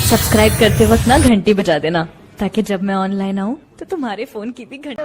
Subscribe करते वक्त ना घंटी बजा देना, ताकि जब मैं ऑनलाइन आऊँ तो तुम्हारे फोन की भी घंटी।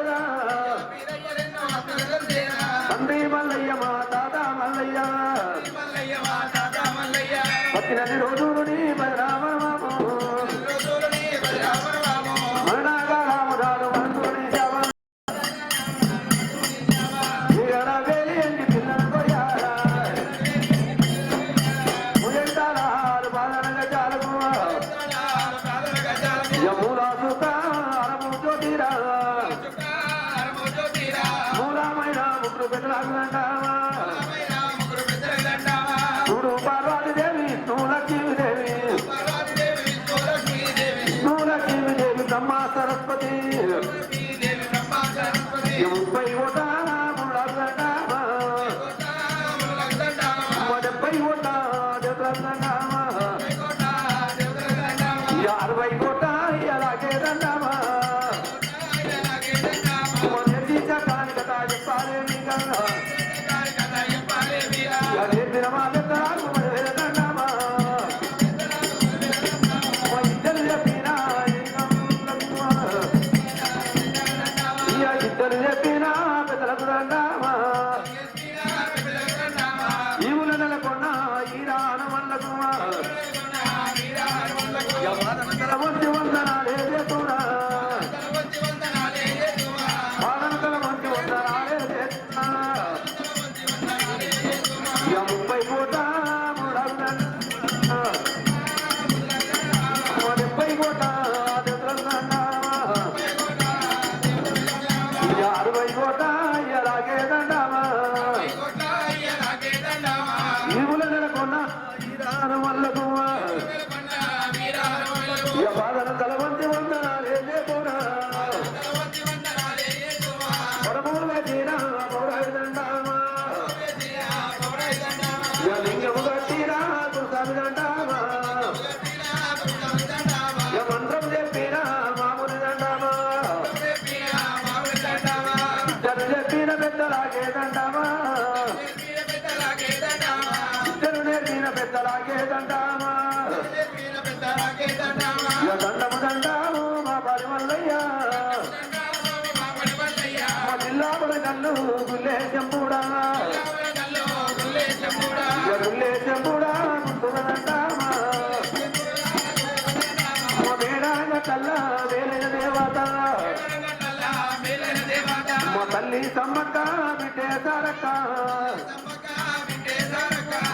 తల్లి సమ్మక్క బిడ్డే సారక్క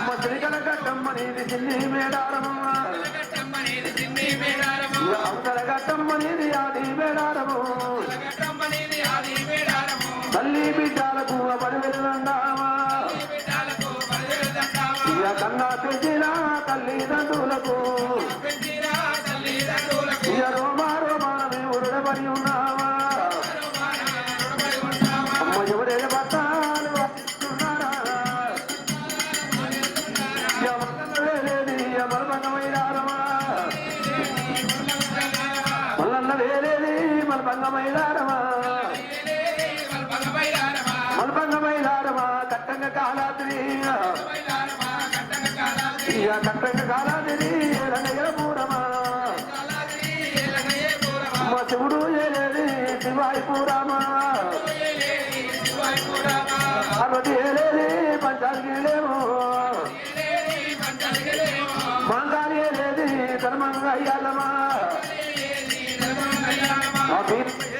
మసలి కలగట్టమ్మని చిన్ని మేడారమ్మ అవతల గట్టమ్మని ఆది మేడారము తల్లి బిడ్డలకు పడి వెళ్ళందామా కన్నా పెంచిన తల్లిదండ్రులకు రోమా రోమానమే ఉరుడబడి ఉన్నావా అమ్మ ఎవరైనా భర్తలు వర్తిస్తున్నారా వేలేది మల్పంగమైదారమా మల్లన్న వేలేది మల్పంగమైదారమా మల్పంగమైదారమా కట్టంగ కాలాద్రి కట్టంగ కాలాద్రి రంగయపూరమా మా శివుడు ఏలేది శివాయిపూరమా అరవది ఏలేది పంచాలిలేమో మంగాలి ఏలేది ధర్మంగా అయ్యాలమా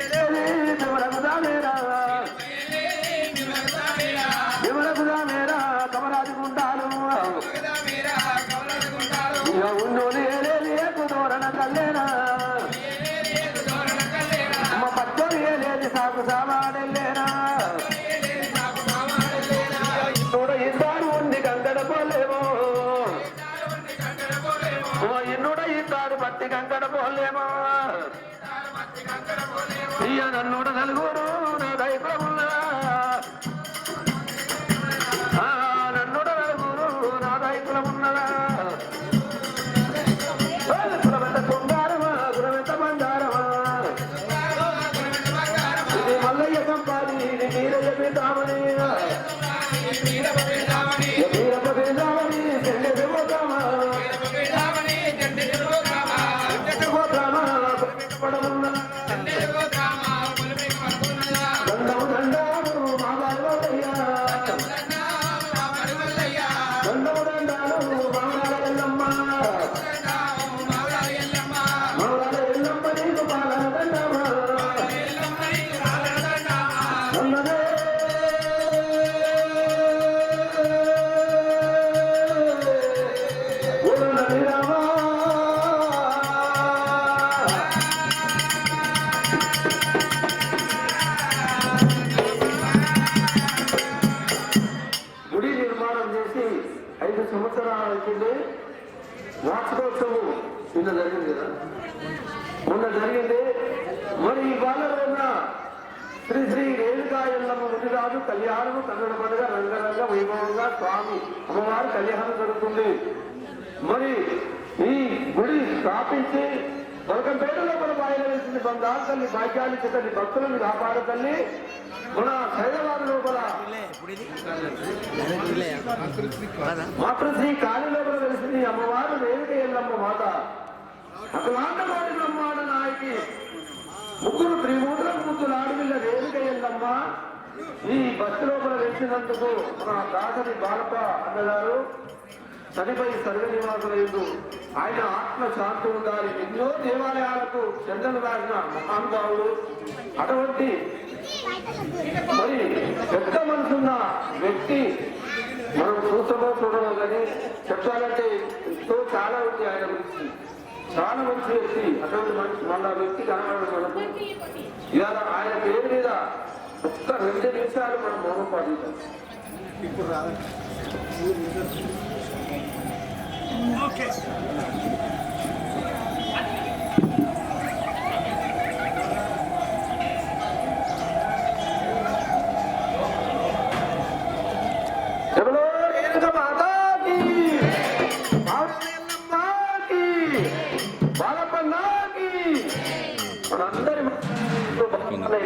ఏలేది శివరగుదామేరా శివరగుదామేరా కమరాజుకుంటాను ఉన్నోని ఏలేది కుదోరణ కల్లేనా మా పచ్చని ఏలేది సాగు సామాడెల్లేనా ఇన్నాడు ఉంది కంకడ పోలేమో ఇన్నుడ ఇన్నాడు బట్టి కంకడ పోలేమో ఇయ్య నన్నుడ నలుగురు నా దైవమున్నా నన్నుడ నలుగురు నా దైవమున్నదా గురమెంత కుంగారమా గురమెంత బంగారమా ఇది మల్లయ్య సంపాది ఇది వీరయ్య పితామని వీరప్ప పితామని చెండె దేవోగామా వచ్చింది వార్షికోత్సవం నిన్న జరిగింది కదా, మొన్న జరిగింది. మరి ఇవాళ రోజున శ్రీ శ్రీ రేణుకా ఎల్లమ్మ మునిరాజు కళ్యాణము కన్నడ పండుగ రంగరంగ వైభవంగా స్వామి అమ్మవారి కళ్యాణం జరుగుతుంది. మరి ఈ గుడి స్థాపించి బలకంపేటలో మన బాయిల వేసింది బంగారు తల్లి భాగ్యాన్ని తల్లి భక్తులను కాపాడు తల్లి. మన హైదరాబాద్ లోపల మాతృశ్రీ కాళీ లోపల వెలిసింది అమ్మవారు రేణుక ఎల్లమ్మ మాత. అఖిలాండకోటి బ్రహ్మాండ నాయకి ముగ్గురు త్రిమూర్తులకు ముగ్గురు ఆడపిల్ల రేణుక ఎల్లమ్మ ఈ బస్సు లోపల వెలిసినందుకు మన దాసరి బాలప్ప అన్నగారు చనిపోయి సర్వ నివాసులైందు ఆయన ఆత్మ శాంతి ఉండాలి. ఎన్నో దేవాలయాలకు చందన రాసిన మహానుభావుడు. అటువంటి మరి పెద్ద మనసున్న వ్యక్తి మనం చూస్తామో చూడమో కానీ చెప్పాలంటే ఎంతో చాలా ఉంది ఆయన గురించి. చాలా మంచి వ్యక్తి. అటువంటి మనిషి మన వ్యక్తి కనబడడం మనకు ఇవాళ ఆయన పేరు మీద ఒక్క 2 నిమిషాలు మనం మౌనం పాటించాం. ఇప్పుడు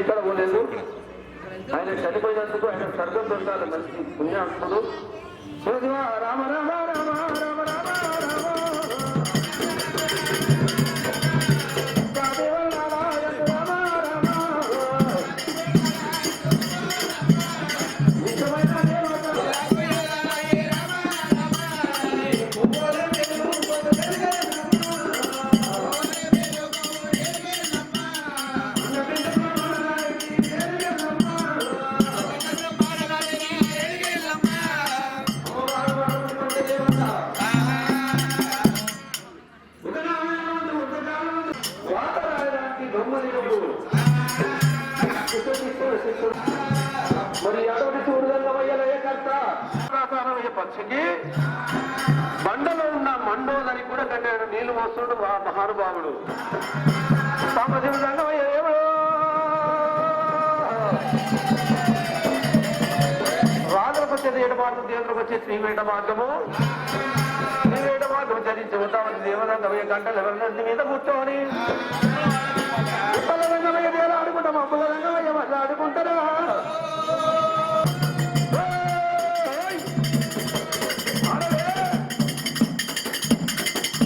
ఇక్కడ పోలేదు. ఆయన చనిపోయినందుకు ఆయన స్వర్గం దొరకాలి. మంచి పుణ్యాత్ముడు. శివ రామ రామ రామ రామ రామ మరి అటువంటి సూర్యరంగమయ్య పక్షికి బండలో ఉన్న మండోదని కూడా కట్టాడు. నీళ్లు మోస్తుడు మహానుభావుడు సాంబశివ రంగమయ్య. రాజులకు వచ్చేది 7 మార్గం, దేవులకు వచ్చే శ్రీవేట మార్గము. శ్రీవేట మార్గం చరించి ఉంటామని దేవరంగమయ్య గంటలు ఎవరి మీద కూర్చోని ఉప్పల రంగమయ్య దేవాలు ఆడుకుంటాం. అప్పుల రంగమయ్య మళ్ళీ ఆడుకుంటారా?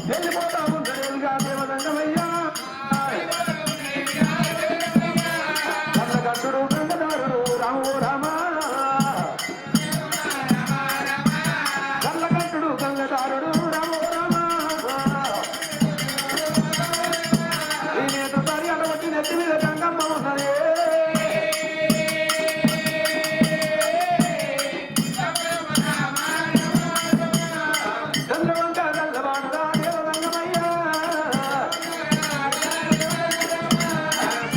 వెళ్ళిపోతాము గడువులుగా దేవరంగమయ్య. కన్నగట్టుడు గంగదారుడు రామో రామ. కన్నగట్టుడు గంగదారుడు రామో రామ. ఈ నేత సరి అడవచ్చి నెత్తి మీద గంగమ్మ ఉన్నది. చంద్రవంక గల్లవాడుగా దేవరంగమయ్య.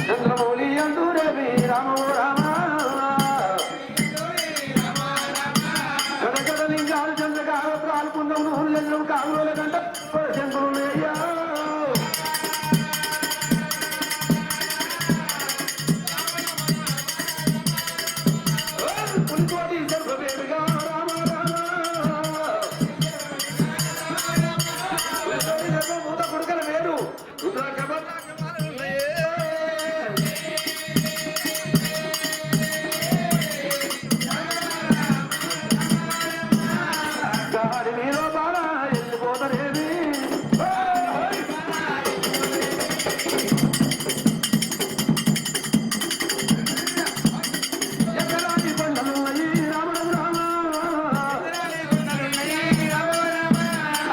చంద్రమౌళి అంటూరేవి రామో రామ. గడగడ లింగాలు చంద్రకావత్రాలు కుందం నూలు జల్లం కావుల గంట శంకులుయ్యా. పులికోటి సర్వవేరుగా రామ రామ. మూత కొడుకల వేరు గాడి మీలో బాగా వెళ్ళిపోతారేమి. ఎక్కడాటి కొండలు అయ్యి రామడం రామ.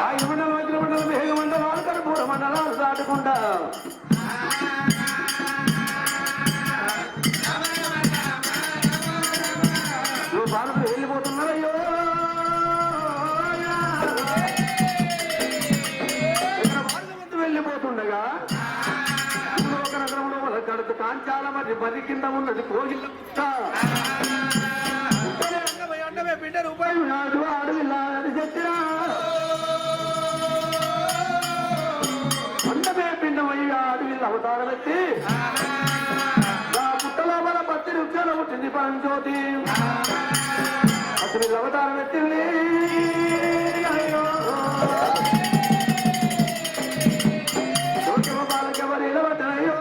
ఆయన మండలం వచ్చిన మండలం మేఘ మండలాలు కర్పూర మండలాలు దాటుకుంటా నువ్వు బాలకు వెళ్ళిపోతున్నారయ్యో. వెళ్ళిపోతుండగా ఒక నగరంలో వాళ్ళ కడుపు కాంచాల మరి బది కింద ఉన్నది కోగిల బిడ్డ రూపాయలు అడవిలా అని చెప్పిరా. వీళ్ళు అవతారం ఎత్తి నా పుట్టలో మన పత్తి వృక్షాలు పుట్టింది పరంజ్యోతి అసలు వీళ్ళు అవతారం ఎత్తింది బాలకెవరు నిలబడ్డాయో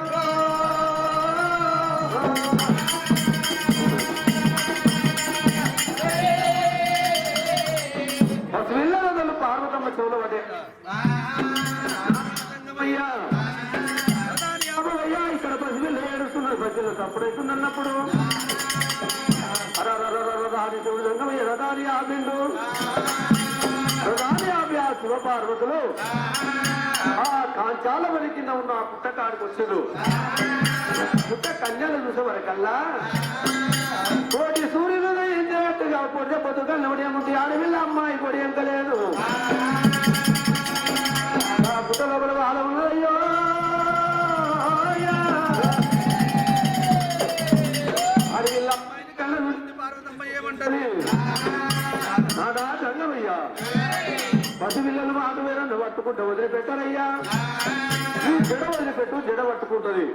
పసిపిల్లలు పార్వతమ్మ చెవులు పడే అయ్యా ఇక్కడ పసిపిల్ల ఏడుస్తున్నారు ప్రజలు తప్పుడైతుందన్నప్పుడు రథాని చెవుడు రంగమయ్య రథాని ఆపిండు రథాని ఆపి ఆ శివపార్వతులు ఆ కాంచాల వరి కింద ఉన్న ఆ పుట్ట కాడికి వచ్చాడు పుట్ట కన్యలు చూసే వరకల్లా కోటి సూర్యులు ఏం చేయట్టుగా పొడి బతుకలు నడియముంటి ఆడవిల్ల అమ్మాయి పొడి ఎంకలేదు ఆ పుట్ట లోపల వాళ్ళ ఉన్నదయ్యో ఆడవిల్ల అమ్మాయిని కళ్ళ నుంచి పార్వతమ్మ ఏమంటది నాదా రంగమయ్యా పసిపిల్లలు మాట వేరే పట్టుకుంటా వదిలిపెట్టారయ్యా ఈ జడ వదిలిపెట్టు జడ పట్టుకుంటది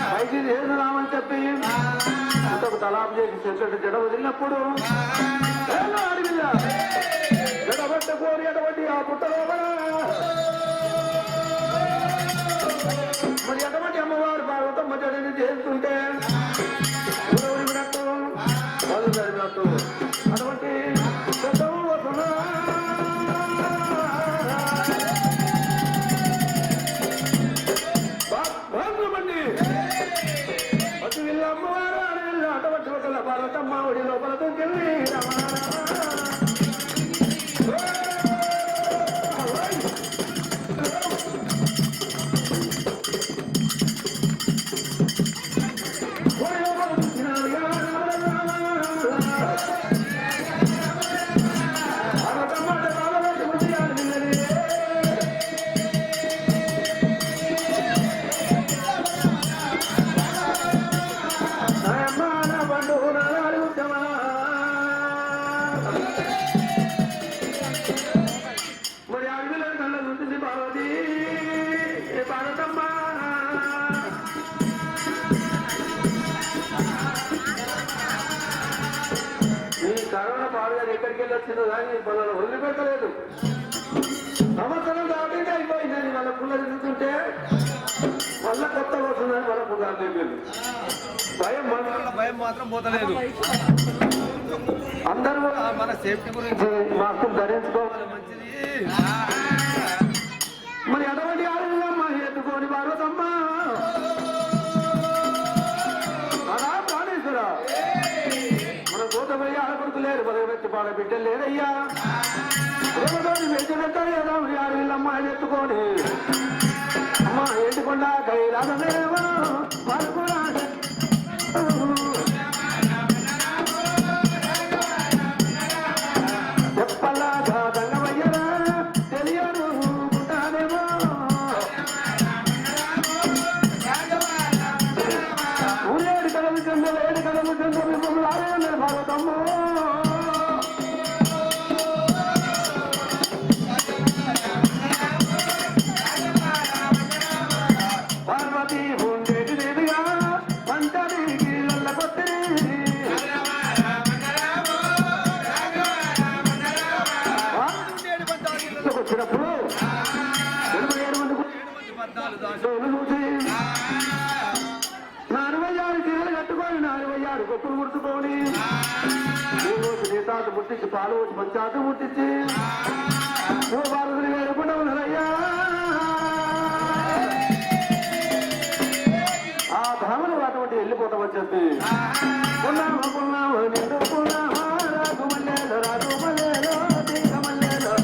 పైకి ఏది రామని చెప్పి అంతకు తలాపు చేసి చెట్టు జడ వదిలినప్పుడు అడిగిలా జడ పట్టుకోని అటువంటి ఆ పుట్టలో మరి అటువంటి అమ్మవారు పార్వతమ్మ జడని చేస్తుంటే వినట్టు వాళ్ళు జరిగినట్టు అటువంటి అమ్మవారు అడవిలో అటువంటి ఒకళ్ళ పార్వతమ్మ ఒడి లోపల దొరికింది మరి అడవిలో కళ్ళ ఉంటుంది పార్వతి పార్వతమ్మ ఈ కరోనా పాడుగా ఎక్కడికి వెళ్ళి వచ్చిందో కానీ మనల్ని వదిలిపెట్టలేదు సంవత్సరం దాటి అయిపోయిందని వాళ్ళ పుల్ల తిరుగుతుంటే మళ్ళా కొత్త వస్తుందని వాళ్ళ పుల్ల అయిపోయింది భయం మాత్రం పోతలేదు అందరూ మన సేఫ్టీ గురించి మాస్కులు ధరించుకోవాలి మంచిది మరి అటువంటి ఆడమ్మ ఎత్తుకోని పార్వతమ్మ అలా ప్రాణేశ్వర మన గోతమయ్య ఆడపడుతు లేరు మన వ్యక్తి పాడ బిడ్డలు లేరయ్యా రేమతోని వెళ్తున్నట్టు కదా ఆడవిల్లమ్మ ఎత్తుకొని అమ్మ ఎత్తుకుండా కైలాసమేవో పలుకురా చెప్పలాగా దంగమయ్యరా తెలియదు ఉంటానేమో ఊరేడు కడలు కింద వేడి కడలు కింద మిమ్మల్ని ఆడే భారతమ్మ పార్వతి ఉండేది లేదుగా పంటది కీళ్ళ కొట్టి వచ్చినప్పుడు 87 మంది చూసి 46 చీరలు కట్టుకొని 46 కొట్టులు ముడుచుకొని నేతాత ముట్టించి పాలు వచ్చి పంచాత ముట్టించి భారతులు వేడుకుంటూ ఉన్నారయ్యా ఆ భావన అటువంటి వెళ్ళిపోతామని చెప్పి ఉన్నాము నిండుకున్నామా రాఘుమల్లేలో రాఘుమల్లేలో దీఘమల్లేలో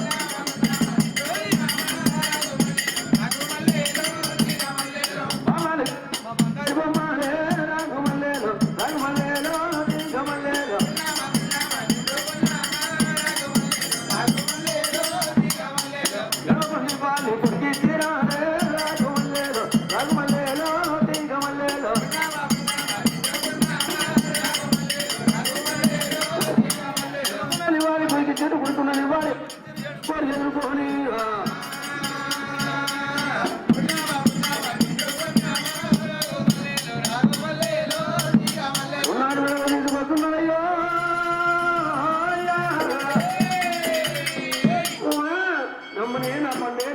రాఘుమల్లేలో రాఘుమల్లేలో దీఘమల్లేలో గణపతి పాలి కొరికి తీరాలే రాఘుమల్లేలో రాఘుమల్లేలో దీఘమల్లేలో వారి పైకి చెట్టు పుడుతున్నది వారి వారు ఎదుర్కొని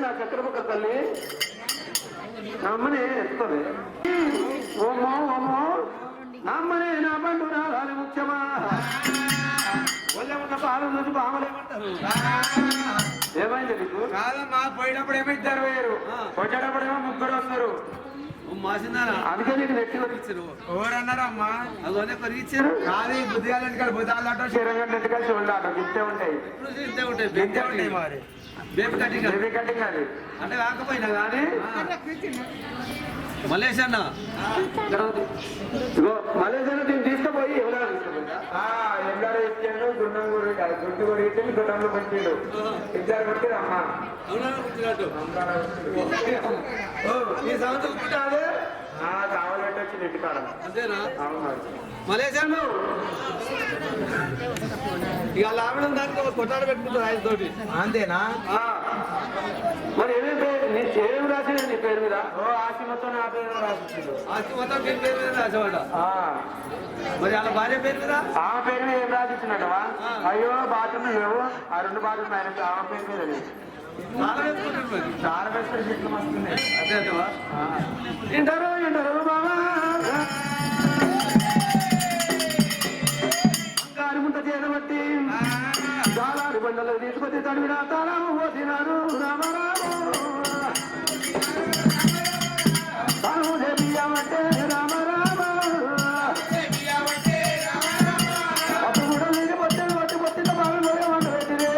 నా చక్రపక్క తల్లి నమ్మని ఎత్తుతుంది ఓమో ఓమో నమ్మని నా పండు రాలి ముఖ్యమా ఒళ్ళే ఉన్న పాలు చూసి బామలేమంటారు ఏమైంది నీకు కాదమ్మా పోయినప్పుడు ఏమో ఇద్దరు వేరు వచ్చేటప్పుడు ఏమో ముగ్గురు వస్తారు మాసిందానా అందుకే నీకు నెట్టి కొరికిచ్చారు ఎవరన్నారమ్మా అదే కొరికిచ్చారు కాదు బుద్ధిగాలంటే బుద్ధాలు ఆటో చీరంగా నెట్టి కలిసి ఉండాలి ఇంతే ఉంటాయి ఇంతే ఉంటాయి ఇంతే ఉంటాయి మరి బేబీ కటింగ్ బేబీ కటింగ్ అది అంటే కాకపోయినా కానీ మలేష్ అన్న ఇగో మలేషియా దీన్ని తీసుకుపోయి ఎవరైనా ఎండారో ఇచ్చాడు గుండం గుడ్డు కూడా ఇచ్చాడు గుండంలో పెట్టాడు ఇద్దరు కొట్టిరు అమ్మ ఈ సంవత్సరం పుట్టాదే కావాలంటే వచ్చి నెట్టి కాడ అంతేనా అవును మలేష్ అన్న ఇక లాభం దానికి ఒక కొట్టాడు పెట్టుకుంటారు ఆయన తోటి అంతేనా మరి ఏమేమి పేరు నీ ఏమేమి రాసింది నీ పేరు మీద ఓ ఆస్తి మొత్తం నా పేరు మీద రాసిచ్చిండు ఆస్తి మొత్తం మీ పేరు మీద రాసేవాడ మరి వాళ్ళ భార్య పేరు మీద ఆ పేరు మీద ఏం రాసిచ్చినట్టవా అయ్యో బాత్రూమ్ లేవు ఆ 2 బాత్రూమ్ ఆయన ఆ పేరు మీద లేదు చాలా వేసుకుంటారు మరి చాలా బెస్ట్ చెట్లు వస్తున్నాయి అదే అంటవా ఇంటారు బాబా ముంత చేయబట్టి చాలాడు బండలు తీసుకొచ్చి తడివిడ తారాము పోసినారు రామరాము తాను బియ్యమంటే రామరామ అప్పుడు కూడా నేను పొద్దున వచ్చి పొద్దున్న బాగా వంట పెట్టిరే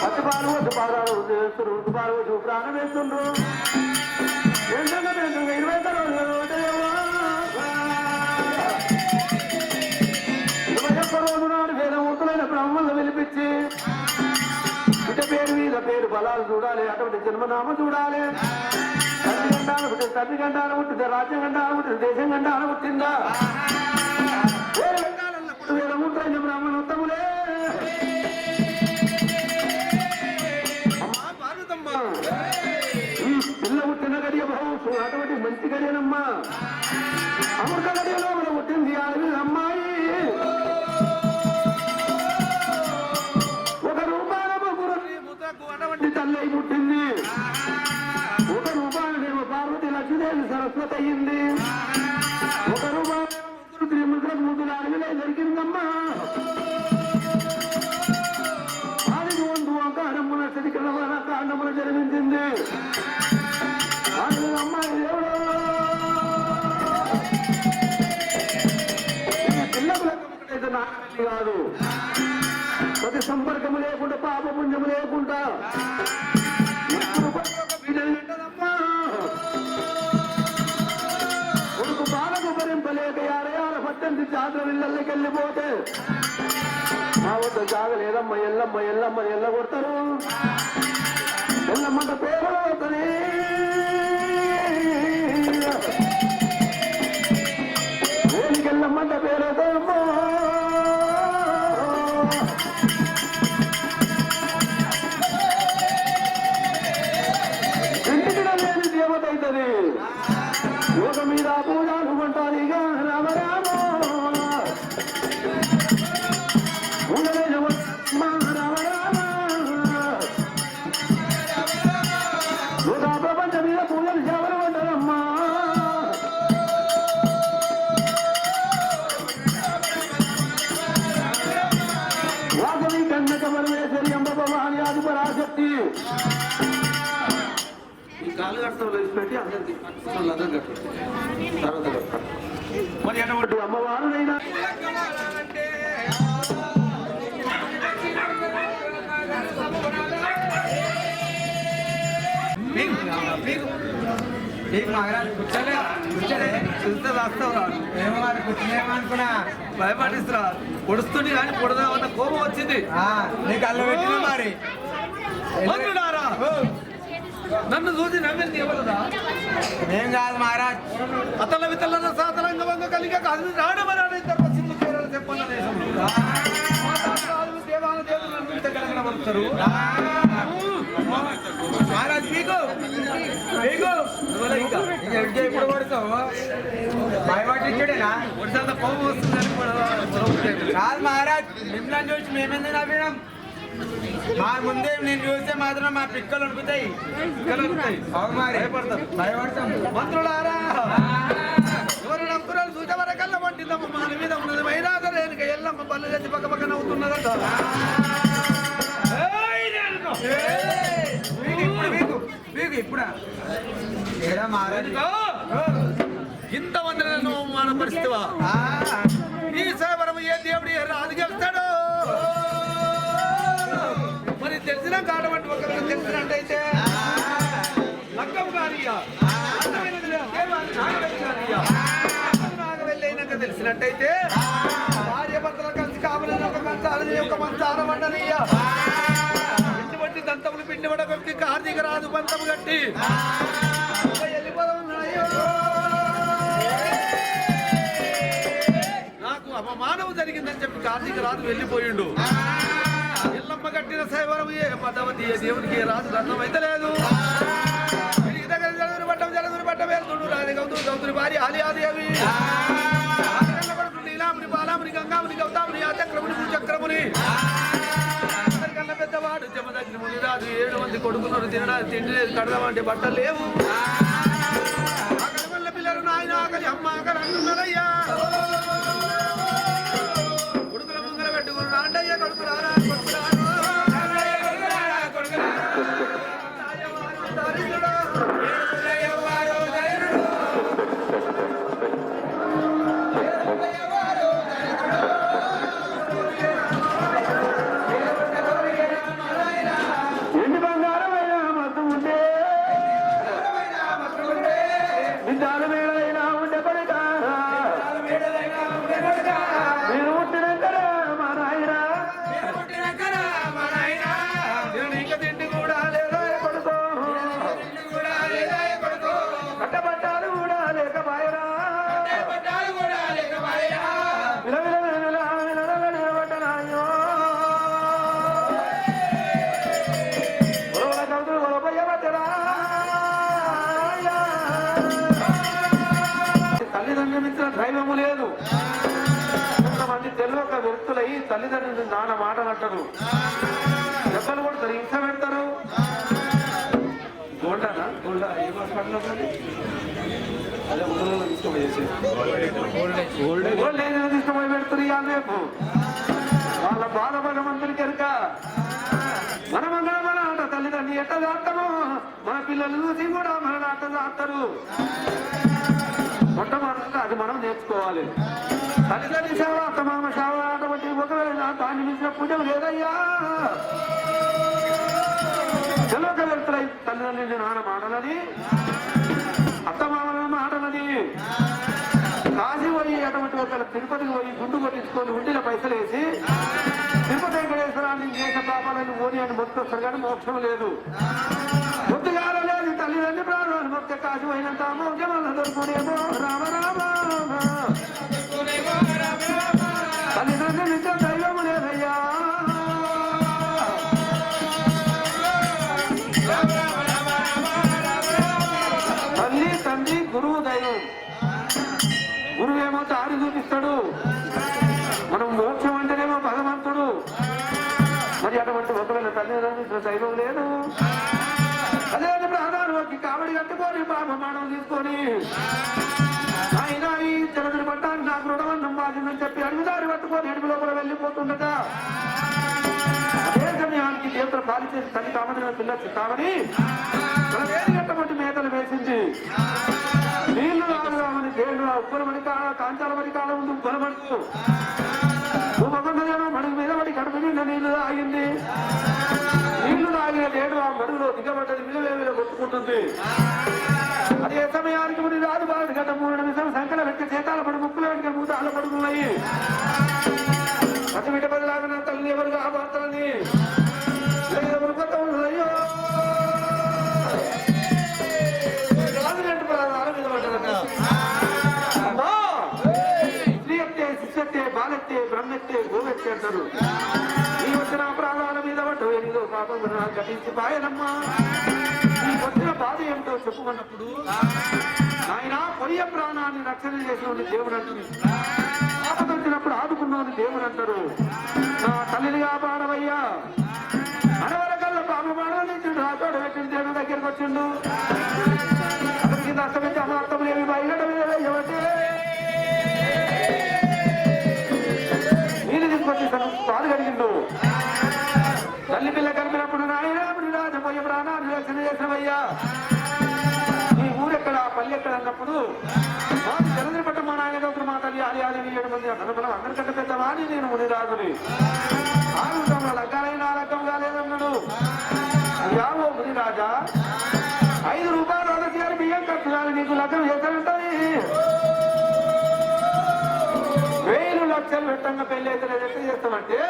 పచ్చి పాలు వద్దు పాదాలు చేస్తారు ఉద్దు పాలు వద్దు ప్రాణం వేస్తుండ్రు ఏంటంటే 20 రోజు నాడు వేదమూర్తులైన బ్రాహ్మణులు పిలిపించి ఇట పేరు మీద పేరు బలాలు చూడాలి అటువంటి జన్మనామం చూడాలి తల్లి గంటాలు పుట్టింది తల్లి గంటాలు పుట్టింది రాజ్యం గంటాలు పుట్టింది దేశం గంటాలు పుట్టిందా వేదమూర్తులైన బ్రాహ్మణోత్తములే పిల్ల పుట్టిన గడియ భావం అటువంటి మంచి గడియనమ్మా అమృత గడియలో మనం పుట్టింది ఆమె అమ్మాయి ఒక రూపాయల అటువంటి తల్లి పుట్టింది ఒక రూపాయలనేమో పార్వతి లక్ష్మీదేవి సరస్వతి అయ్యింది ఒక రూపాయల ముగ్గురు త్రిముద్రకు ముద్దులు అడవిలో దొరికిందమ్మా అది ముందు కాండమున సిరికల కాండమున జన్మించింది అమ్మాయి పిల్లలైతే నాన్నని కాదు ప్రతి సంపర్కము లేకుండా పాపపుణ్యము లేకుండా కొడుకు బాలకు భరింపలేక యారయాల పట్టంతి జాతర ఇళ్ళకి వెళ్ళిపోతే మా వద్ద జాగలేదమ్మ ఎల్లమ్మ ఎల్లమ్మ ఎల్ల కొడతారు ఎల్లమ్మంట పేరు అవుతుంది వేలికెళ్ళమ్మంట పేరు అవుతాయమ్మా ఇంటికి లేని దేవత అవుతుంది యోగ మీద పూజలు అంటారు ఇక రామరామ ప్రపంచ మీద పూజలు ఎవరు అంటారమ్మా వాసవి కన్నక పరమేశ్వరి అంబ భవాని ఆది పరాశక్తి ఈ కాలు కట్టడం వేసి పెట్టి అందరికి తర్వాత మరి అటువంటి అమ్మవారునైనా అనుకున్నా భయపడిస్తున్నా పొడుస్తుంది కానీ పొడదామన్న కోపం వచ్చింది నీకు అల్ల పెట్టిన మరి నన్ను చూసి నవ్వింది ఎవరుదా ఏం కాదు మహారాజ్ అతల వితల సాతలంగ వంగ కలిగ కాదు రాడమరాడు సింధు కేరళ చెప్పన్న దేశంలో దేవాల దేవులు నన్ను పలుకుతారు మహారాజ్ మీకు ఇప్పుడు కొడతావు భయపట్టించుడేనా ఒడిశాల కోపం వస్తుందని కాదు మహారాజ్ మిమ్మల్ని చూసి మేమెందుకు నవ్వినాం మా ముందే నేను చూస్తే మాత్రం మా పిక్కలు ఉడుకుతాయి భయపడతాం మంత్రులారా ఎవరు నమ్ముకురాలు చూసే వరకల్లా పట్టిందమ్మ మన మీద ఉన్నది మైనాగ రేణుక ఎల్లమ్మ పళ్ళు తెచ్చి పక్క పక్కన అవుతున్నదట ఇప్పుడా ఇంతమంది నన్ను అవమానపరిస్తావా ఈ సేవరం ఏ దేవుడు ఏ రాజు గెలుస్తాడు మరి తెలిసిన కాడమంటే ఒకరికి తెలిసినట్టయితే లగ్గం గారియా నాగవెళ్ళైనాక తెలిసినట్టయితే భార్య భర్తలు కలిసి కావాలని ఒక మంచాలని ఒక మంచారం అండనయ్యా పిండి పట్టి దంతములు పిండి పడకొచ్చి కార్తీక రాజు పంతము కట్టి వెళ్ళిపోతున్నాయో నాకు అవమానం జరిగిందని చెప్పి కార్తీక రాజు వెళ్ళిపోయిండు ఎల్లమ్మ కట్టిన శైవరం ఏ పదవతి ఏ దేవునికి ఏ రాజు రత్నం అయితే లేదు జలదురి పట్టం వేరుతుడు రాజు గౌతుడు గౌతుడి భార్య ఆలి ఆది అవి నీలాముని బాలాముని గంగాముని గౌతాముని ఆ చక్రముని భూచక్రముని కన్నా పెద్దవాడు జమదగ్ని రాజు 7 మంది కొడుకున్నారు తినడానికి తిండి లేదు కడదామంటే బట్టలు లేవు వల్ల పిల్లలు నాయన ఆకలి అమ్మ ఆకలి అంటున్నారయ్యా కొడుకుల ముంగల పెట్టుకుని రాండయ్యా కొడుకు రారా దైవము లేదు కొంతమంది తెలియక వ్యక్తులై తల్లిదండ్రులు నాన్న మాటలు అంటారు దెబ్బలు కొడతారు హింస పెడతారు గోల్డానా గోల్డా ఏ హాస్పిటల్ అదే ఊళ్ళో తీసుకుపోయి తీసుకుపోయి పెడతారు ఇవాళ రేపు వాళ్ళ బాధ భగవంతునికి ఎరుక మన మంగళ మన ఆట తల్లిదండ్రులు ఎట్ట దాస్తామో మన పిల్లలు చూసి కూడా మన ఆట దాస్తారు మొట్టమొదట అది మనం నేర్చుకోవాలి తల్లిదండ్రి సేవ అత్తమామ సేవ అటువంటి ఒకవేళ దాన్ని మించిన పూజలు లేదయ్యా చెలోక వెళ్తాయి తల్లిదండ్రులు నాన్న మాటలని అత్తమామల మాటలని కాశీ పోయి అటువంటి ఒకవేళ తిరుపతికి పోయి గుండు కొట్టించుకొని ఉండిలో పైసలు వేసి తిరుపతి వెంకటేశ్వరాన్ని దేశ పాపాలను ఓని అని మొత్తుకొస్తారు కానీ మోక్షం లేదు పొద్దుగాల లేదు తల్లిదండ్రి ప్రాణాలు మొత్తం కాశీ పోయినంత మోక్షమల్ల దొరుకునేమో రామ రామ తల్లిదండ్రులు నిత్యం దైవము లేదయ్యా తల్లి తండ్రి గురువు దైవం గురువేమో దారి చూపిస్తాడు మనం మోక్షం అంటేనేమో భగవంతుడు మరి అటువంటి ఒకవేళ తల్లిదండ్రులు దైవం లేదు అదే ప్రాధాన్యకి కావడి కట్టుకొని పాపమానం తీసుకొని ఆయన ఈ జలదుని పట్టాన్ని నాకు రుణవన్నం బాధిందని చెప్పి అడుగుదారి పట్టుకొని అడుగు లోపల వెళ్ళిపోతుండట అదే సమయానికి దేవతలు పాలి చేసి తల్లి కామని పిల్లలు కావని తన వేడి కట్టబట్టి మేతలు వేసింది నీళ్లు రామని దేవుడు ఉప్పలమణి కాడ కాంచాలమణి కాడ ఉంది ఉప్పలమడుకు భూమకొండదేమో మడుగు మీద పడి కడుపు నిండా నీళ్లు తాగింది నీళ్లు తాగిన నేడు ఆ మడుగులో దిగబడ్డది విలువేవిలో కొట్టుకుంటుంది అదే సమయానికి ముని రాదు బాధ గత 3 నిమిషాలు సంకల వెంట చేతాల పడి ముక్కుల వెంట మూతాల పడుకున్నాయి అతి విట బదిలాగిన తల్లి ఎవరుగా భర్తలని ఎవరు కొత్త అయ్యో రాజు రెండు ప్రాణాల మీద పడ్డదట అమ్మా స్త్రీయత్తే శిష్యత్తే బాలెత్తే బ్రహ్మెత్తే గోవెత్తే అంటారు ఈ వచ్చిన ప్రాణాల మీద పడ్డ ఏదో పాపం గతించి పాయనమ్మా ఈ వచ్చిన బాధ ఏమిటో చెప్పుకున్నప్పుడు ఆయన పొయ్య ప్రాణాన్ని రక్షణ చేసిన దేవుడు అంటుంది ఆపద వచ్చినప్పుడు ఆదుకున్న లోని దేవుడు అంటారు. నా తల్లిని కాపాడవయ్యా అనవరకల్లా పాప పాడవలించిండు. ఆ చోట పెట్టిన దేవుడు దగ్గరికి వచ్చిండు. అతనికి నష్టపెట్టి అమార్థం లేవి బయట ఎవటే నీళ్ళు తీసుకొచ్చి పాలు కడిగిండు. తల్లి పిల్ల కలిపినప్పుడు నాయనప్పుడు రాజపోయే ప్రాణాన్ని రక్షణ చేసినవయ్యా. ఈ ఊరెక్కడ పల్లె ఎక్కడ అన్నప్పుడు జలదిరి పట్ట మా నాయన మా తల్లి ఆలి ఆలి 7 మంది అన్నదమ్ములు అందరికంటే పెద్దవాణి నేను మునిరాజుని. ఆరుగుతంలో లగ్గాలైన ఆ లగ్గం కాలేదన్నాడు. యావో మునిరాజా 5 రూపాయలు అదర్శి బియ్యం కట్టాలి నీకు లగ్గం చేస్తానంటాయి. 1000 లక్షలు పెట్టంగా పెళ్లి అయితే ఎట్లా చేస్తామంటే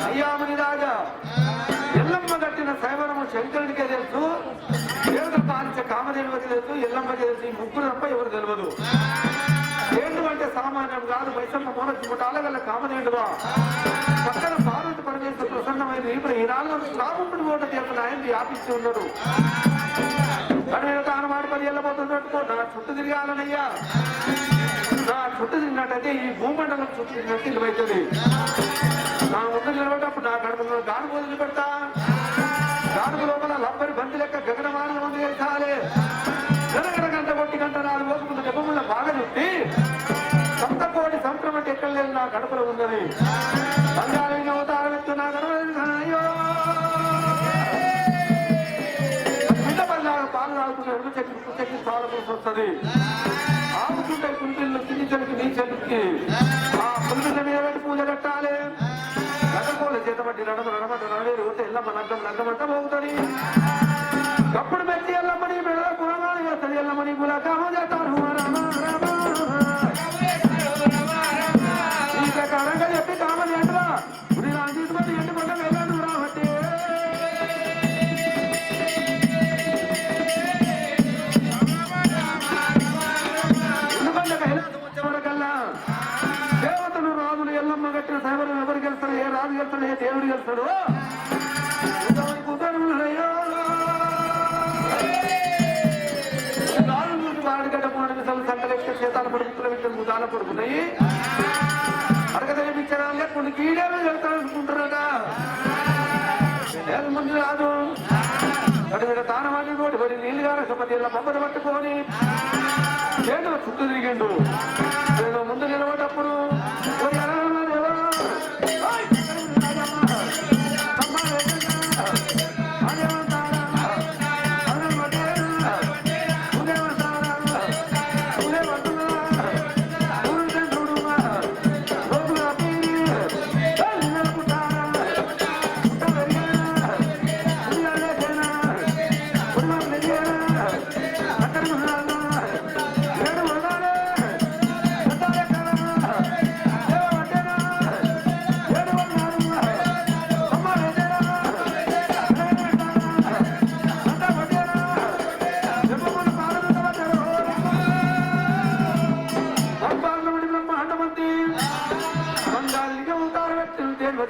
అయ్యా మునిరాజా ఎల్లమ్మ కట్టిన సైవరము శంకరుడికే తెలుసు, దేవత పాలించే కామదేవుడికి తెలుసు, ఎల్లమ్మ తెలుసు. ఈ ముగ్గురు తప్ప ఎవరు తెలియదు. ఏంటి అంటే సామాన్యం కాదు. వైసమ్మ మోనొచ్చి ముట్టాలగల కామదేవుడుగా పక్కన పార్వతి పరమేశ్వర ప్రసన్నమైన ఇప్పుడు ఈ 4 రాముడు ఓట తీర్చిన ఆయన వ్యాపించి ఉన్నాడు. కానీ నేను తాను మాడిపడి వెళ్ళబోతుంది పెట్టుకో నా చుట్టూ తిరగాలనయ్యా. నా చుట్టూ తిరిగినట్టయితే ఈ భూమండలం చుట్టూ తిరిగినట్టు ఇల్లు అవుతుంది. నా ముందు నిలబడ్డప్పుడు నా గడుపు గాడుపు వదిలి పెడతా. గాడుపు లోపల లబ్బరి బంతి లెక్క గగనమాన మంది వేసాలి. గడగడ గంట కొట్టి గంట 4 రోజుల దెబ్బముళ్ళ బాగా చుట్టి సొంత కోడి సంవత్సరం అంటే ఎక్కడ లేదు నా గడపలో ఉందని బంగారం అవతారం ఎత్తు నా గడపయ్యో పాలు తాగుతున్న ఎరుగు చెక్కి పాలు పూసి వస్తుంది. ఆవుతుంటే కుంటిళ్ళు తిని చెలికి నీ చెలికి ఆ పులిపిల్ల మీద పెట్టి పూజ కట్టాలి. నగకోల చేత పట్టి నడమంట నడవేరు పోతే ఎల్లమ్మ నగ్గమంట పోగుతుంది. కప్పుడు పెట్టి ఎల్లమ్మని మెడల కులమాలు వేస్తుంది. ఎల్లమ్మని గులకాము చేస్తారు. ఈ ప్రకారంగా చెప్పి కామని ఎండువా గుడి తీసుకొచ్చి ఎండు కొండ వెళ్ళండు రాబట్టి దేవతలు రాజులు ఎల్లమ్మ కట్టిన సైవరం ఎవరు గెలుస్తాడు? ఏ రాజు గెలుస్తాడు? ఏ దేవుడు గెలుస్తాడు? రాజు చూసి వాడిగడ్డ 3 నిమిషాలు సంకలెక్క చేతాల పడుకుల విషయం ముదాల పడుకున్నాయి. అడగదలిపించడాలే కొన్ని కీడేలు వెళ్తాడనుకుంటారట. మంది రాదు అటు మీద తానవాడి నోటి పడి నీళ్ళు గారపతి ఇలా బొమ్మను పట్టుకొని చేతులు చుట్టూ తిరిగిండు. నేను ముందు నిలబడప్పుడు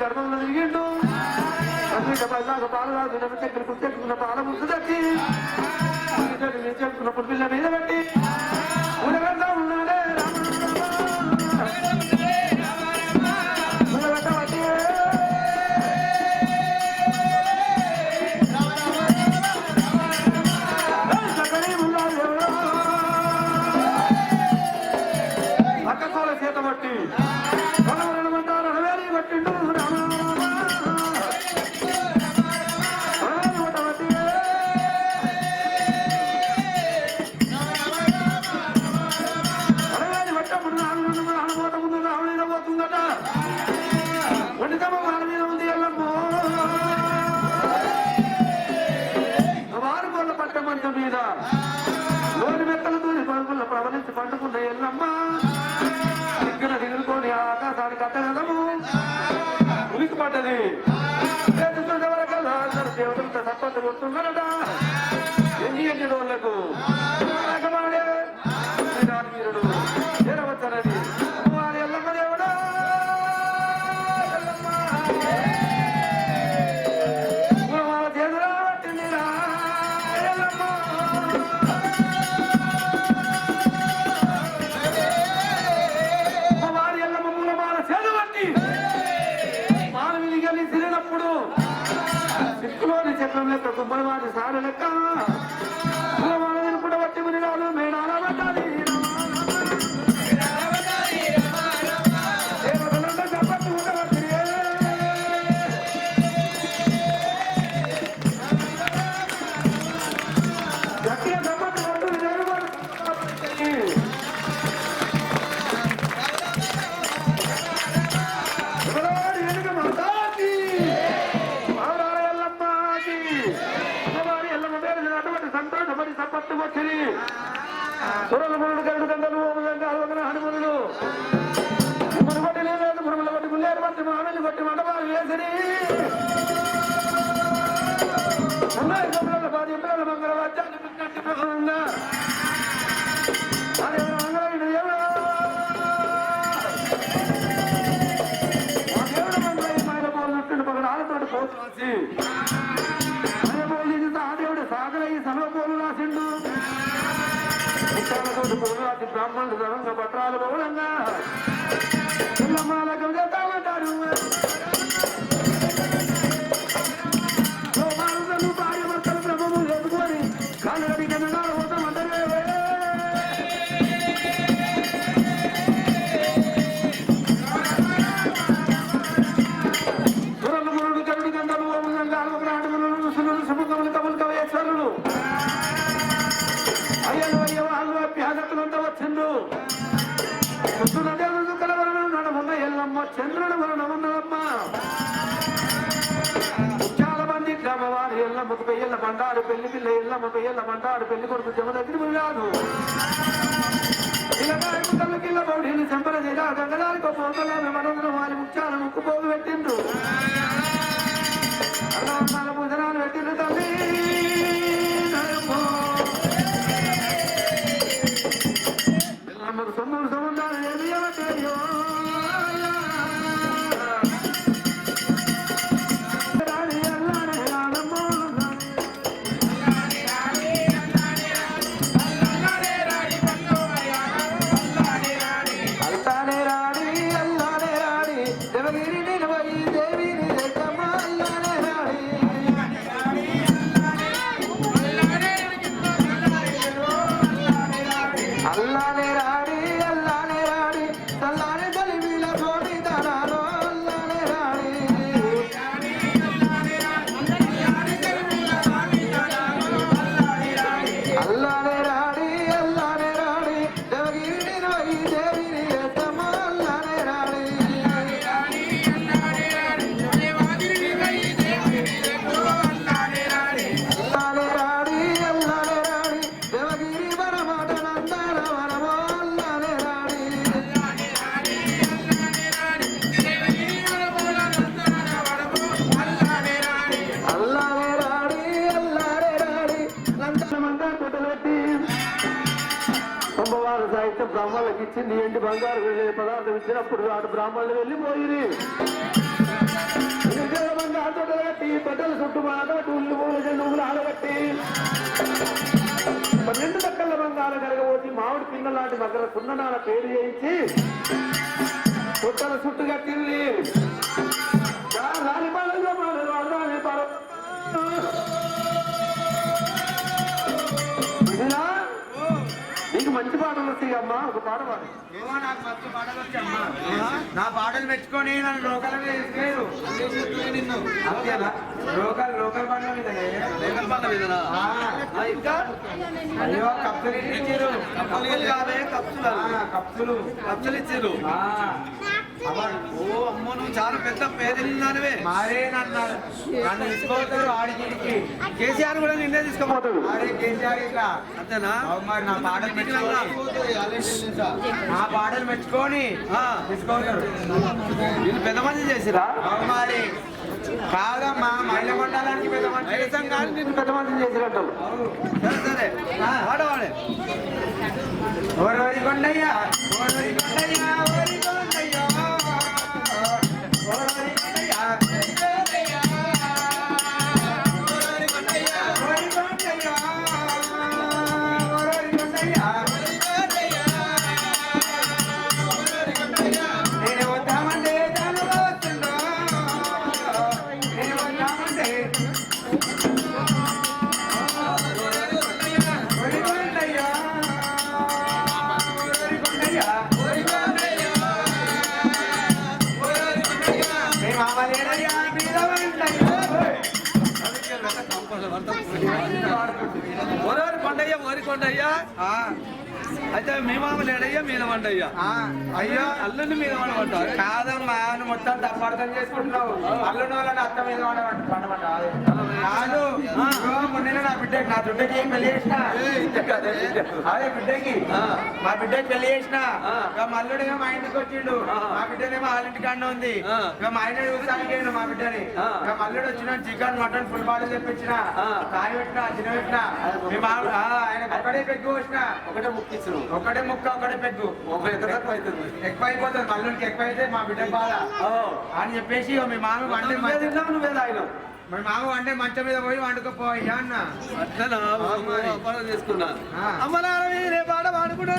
గర్భంలో తిరిగిండు. పాలు రాదు చెక్కున్న పాల ముద్దు తెచ్చి చెక్కున్న పుల్పిల్ల మీద పెట్టి ఉలగడ్డ ఉన్నాడే అక్కకోల చేత బట్టి పట్టిండు. పోతుందట వండితమ్మ వాళ్ళ మీద ఉంది. ఎల్లమ్మ వారు కొల్ల పట్ట మంచం మీద లోని మెత్తలు దూరి పరుగుల ప్రవలించి పండుకున్న ఎల్లమ్మ దగ్గర దిగులుకొని ఆకాశానికి అట్టగదము ఉనికి పడ్డది. వరకల్లా అందరు దేవతలతో సప్పట్లు కొడుతున్నారట. ఎన్ని రోజులకు వీరుడు చేరవచ్చనది ఎల్లమ్మ దేవుడా చేతులా పట్టిందిరా ఎల్లమ్మ. వారి ఎల్లమ్మ మూలమాల మానవుని తిరిగినప్పుడు సిక్కులోని చక్రం లెక్క కుమ్మడి వారి సారు లెక్క మనదిని కూడా వచ్చి మునిగాలు మేడాల పడ్డాలి చెప్పట్టు ఉండబట్టి గట్టిగా చెప్పట్టు కొట్టు సంతోషపడి సపత్తు వచ్చి సురల మునులు కరుడు గంటలు హనుమనులు మును కొట్టి లేదు మునుముల కొట్టి గుల్లేరు పట్టి మామిడి కొట్టి మండపాలు వేసిరి ఉన్నాయి పిల్లల పాది పిల్లల మంగళ వాద్యాన్ని పిన్నట్టు ప్రసంగా పగడాలతోటి పోతు రాసి దేవుడు సాగరయ్యి సభ పోలు రాసిండు తోటి పోలు రాసి బ్రాహ్మణుడు సరంగ పత్రాలు బహుళంగా పిల్లమాలకు చెప్తామంటారు భార్య భర్తలు బ్రహ్మము ఎదుకొని కాలుగడి కింద పోతామంటారు అయ్యలు అయ్య వాళ్ళు అభ్యాగతులంతా వచ్చిండు దేవుడు కలవరణ నడమున్న ఎల్లమ్మ చంద్రుడు వలన ఉన్నదమ్మ చాలా మంది గ్రామవారి ఎల్లమ్మకు పెయ్యల మండారు పెళ్లి పిల్ల ఎల్లమ్మ పెయ్యల మండారు పెళ్లి కొడుకు జమ దగ్గర పోయాడు కిల్ల బౌడీని చెంపల చేరా గంగదానికి పోతలా మేమందరం వారి ముత్యాల ముక్కు పోగు పెట్టిండు అన్నవన్నాల భోజనాలు పెట్టిండు తల్లి ఎల్లమ్మకు సొమ్ములు సంబంధాలు ఏమి అయ్యో సాహిత్యం బ్రాహ్మణులకు ఇచ్చింది ఏంటి బంగారు పదార్థం ఇచ్చినప్పుడు ఆడు బ్రాహ్మణులు వెళ్ళిపోయి బంగారు కట్టి బట్టలు చుట్టూ మాట ఉల్లు పూలు నువ్వులు ఆడబట్టి 12 దక్కల బంగారం కరగబోసి మామిడి పిన్న లాంటి మగ్గర సున్ననాల పేరు చేయించి చుట్టల చుట్టు కట్టింది నీకు మంచి పాటలు వస్తాయి అమ్మా ఒక పాట పాడు నాకు మంచి పాటలు వచ్చామ్మా నా పాటలు మెచ్చుకొని నన్ను లోకల్ తీసుకెళ్ళు నిన్ను అంతేనా లోకల్ పండ్ల మీద లోకల్ పండ్ల మీద ఇంకా అయ్యో కప్సులు ఇచ్చారు కప్సులు కాదే కప్సులు ఇచ్చారు ఓ అమ్మ నువ్వు చాలా పెద్ద పేదలిన్నానవే మారేనన్నారు నన్ను తీసుకోపోతారు ఆడికి కేసీఆర్ కూడా నిన్నే తీసుకోపోతాడు అరే కేసీఆర్ ఇట్లా అంతేనా మరి నా పాటలు మెచ్చుకొని తీసుకోతారు వీళ్ళు పెద్ద మంది చేసిరా మరి కాదమ్మా మహిళ మండలానికి పెద్ద మంది చేసాం కానీ నేను పెద్ద మంది చేసినట్టు సరే వాడవాడే ఓరి కొండయ్యా ఓరి కొండయ్యా ఓరి కొండయ్యా నేను వద్దామంటే ఓరి కొండయ్య ఓరి కొండయ్య అయితే మీ మామ లేడయ్యా మీద వండయ్యా అయ్యా అల్లుని మీద వండమంటారు కాదమ్మా నువ్వు మొత్తం తప్పర్థం చేసుకుంటున్నావు అల్లుని వాళ్ళని అత్త మీద కాదు మొన్న నా బిడ్డకి నా బిడ్డకి పెళ్లి చేసిన అదే బిడ్డకి మా బిడ్డకి పెళ్లి చేసిన ఇక మల్లుడేమో మా ఇంటికి వచ్చిండు మా బిడ్డనేమో వాళ్ళ ఇంటి కాడ ఉంది ఇక మా ఆయన చూసాను మా బిడ్డని ఇక మల్లుడు వచ్చిన చికెన్ మటన్ ఫుల్ బాడీ తెప్పించిన కాయ పెట్టిన చిన్న పెట్టిన మేము ఆయన ఒకటే పెగ్గు వచ్చిన ఒకటే ముక్క ఒకటే పెగ్గు ఎక్కువ అయిపోతుంది మల్లుడికి ఎక్కువ అయితే మా బిడ్డ బాధ అని చెప్పేసి మీ మామ వండే నువ్వే తాగినావు మీ మామ వండే మంచం మీద పోయి వండుకోపోయా అన్న అట్లా చేసుకున్నా అమ్మ నాన్న రే పాట పాడుకుంటుంది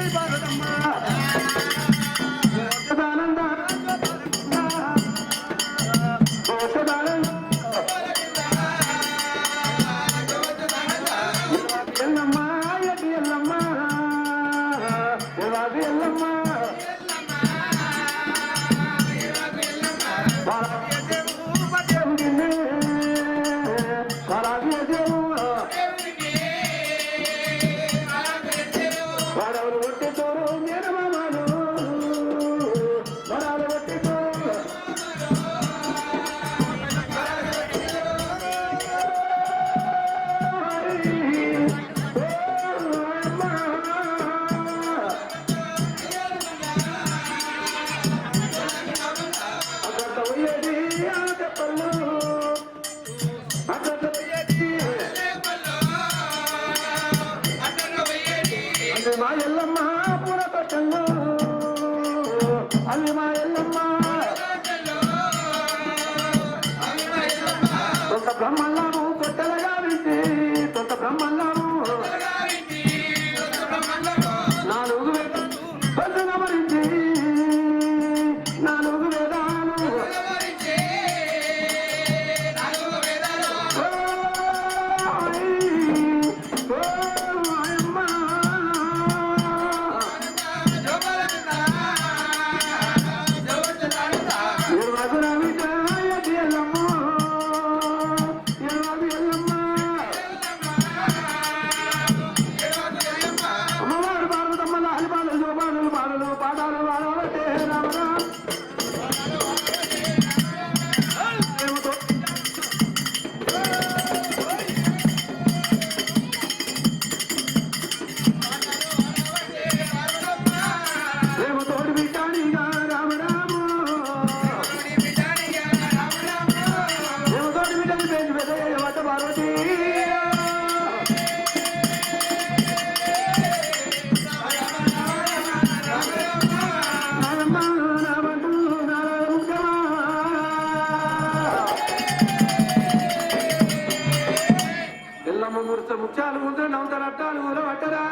ముత్యాలు ముందు నవ్వుతారు అట్టాలు ఊర పట్టరా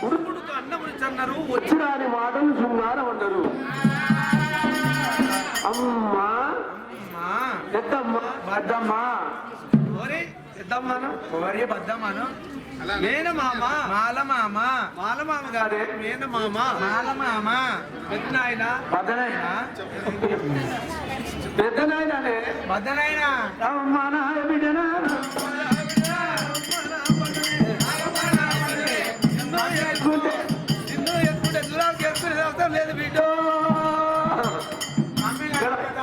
ఉడుకుడుకు అన్నముడిచ్చన్నారు వచ్చిరాని మాటలు శృంగారం అంటారు అమ్మా పెద్దమ్మ పెద్దమ్మ పెద్దమ్మాను ఓరి బద్దమ్మను మేనమామ మాలమామ మాలమామ గారే మేనమామ మాలమామ పెద్దనాయన పెద్దనాయన పెద్దనాయననే బద్దనైనా అమ్మా నాయ బిడ్డనా నిన్ను ఎత్తుకుంటే దూరానికి ఎత్తుకునే అవసరం లేదు బిడ్డో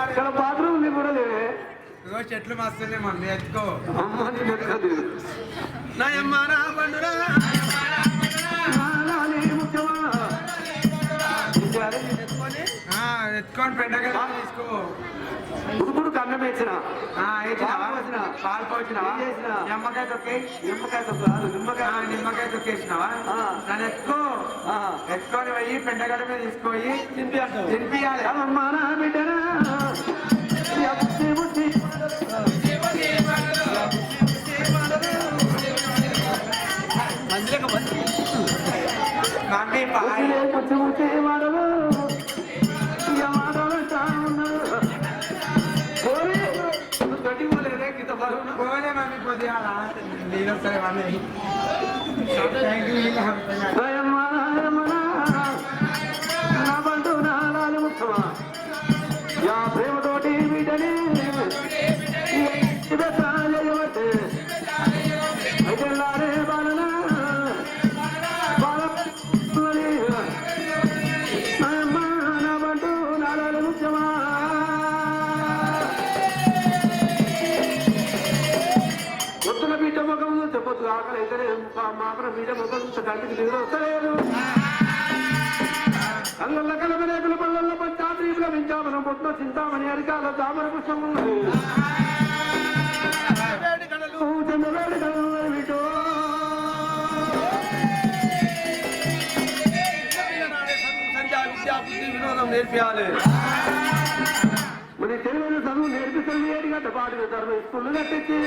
ఇక్కడ బాత్రూమ్ కూడా లేవే ఇగో చెట్లు మస్తున్నాయి మమ్మీ ఎత్తుకో అమ్మ నేను ఎక్కదు నాయమ్మ నా పండురా ఎత్తుకొని పెండగా తీసుకో ఉడుకుడు కన్నం వేసిన పాలు పోసినావా నిమ్మకాయ తొక్కి నిమ్మకాయ తొక్క నిమ్మకాయ నిమ్మకాయ తొక్కేసినావా దాన్ని ఎత్తుకో ఎత్తుకొని పోయి పెండగడ్డ మీద తీసుకుపోయి తినిపియాలి అమ్మా నా బిడ్డనా మమ్మీ పాలు పోలే మమ్మీ కొద్దిగా నేను వస్తాయి మమ్మీ థ్యాంక్ యూ నా బంధు ప్రేమతోటి బిడ్డని చేయబట్టే అయితే బాలన నాయమ్మ నాడు ముఖ్యమా పొద్దున బిడ్డ ముఖం చెప్పొద్దు ఆకలి అయితే మాత్రం బిడ్డ ముఖం కంటికి నిద్ర వస్తలేదు కళ్ళల్లో కలమరేకుల పళ్ళల్లో పంచాద్రీపుల వించామనం పొట్ల చింతామణి అరికాల దామర పుష్పం ఉన్నది చంద్రవేడి కళలు వీటో వినోదం నేర్పియాలి మన తెలివైన చదువు నేర్పిస్తుంది ఏడిగంట పాటు ధర్మ స్కూళ్ళు కట్టించి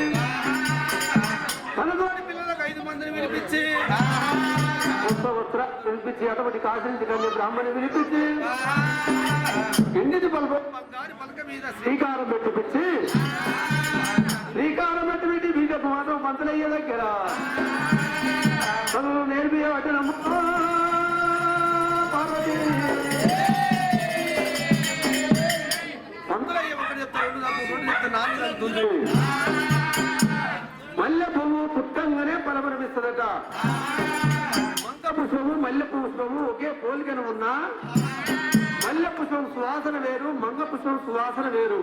తనతోటి పిల్లలకు 5 మందిని పిలిపించి వస్త్ర పిలిపించి అటువంటి కాశించి కన్య బ్రాహ్మణి పిలిపించి ఎండిది పలుపు బంగారు పలక మీద శ్రీకారం పెట్టిపించి శ్రీకారం పెట్టి బీజకు మాత్రం పంతులయ్యే దగ్గర చదువు నేర్పి వచనము పార్వతి పంతులయ్య ఒకటి చెప్తారు 2 చెప్తారు 4 చెప్తారు మల్లె పువ్వు పుట్టంగానే పలమరమిస్తుందట మంగ పుష్పము మల్లె పుష్పము ఒకే పోలికను ఉన్నా మల్లె పుష్పం సువాసన వేరు మంగ పుష్పం సువాసన వేరు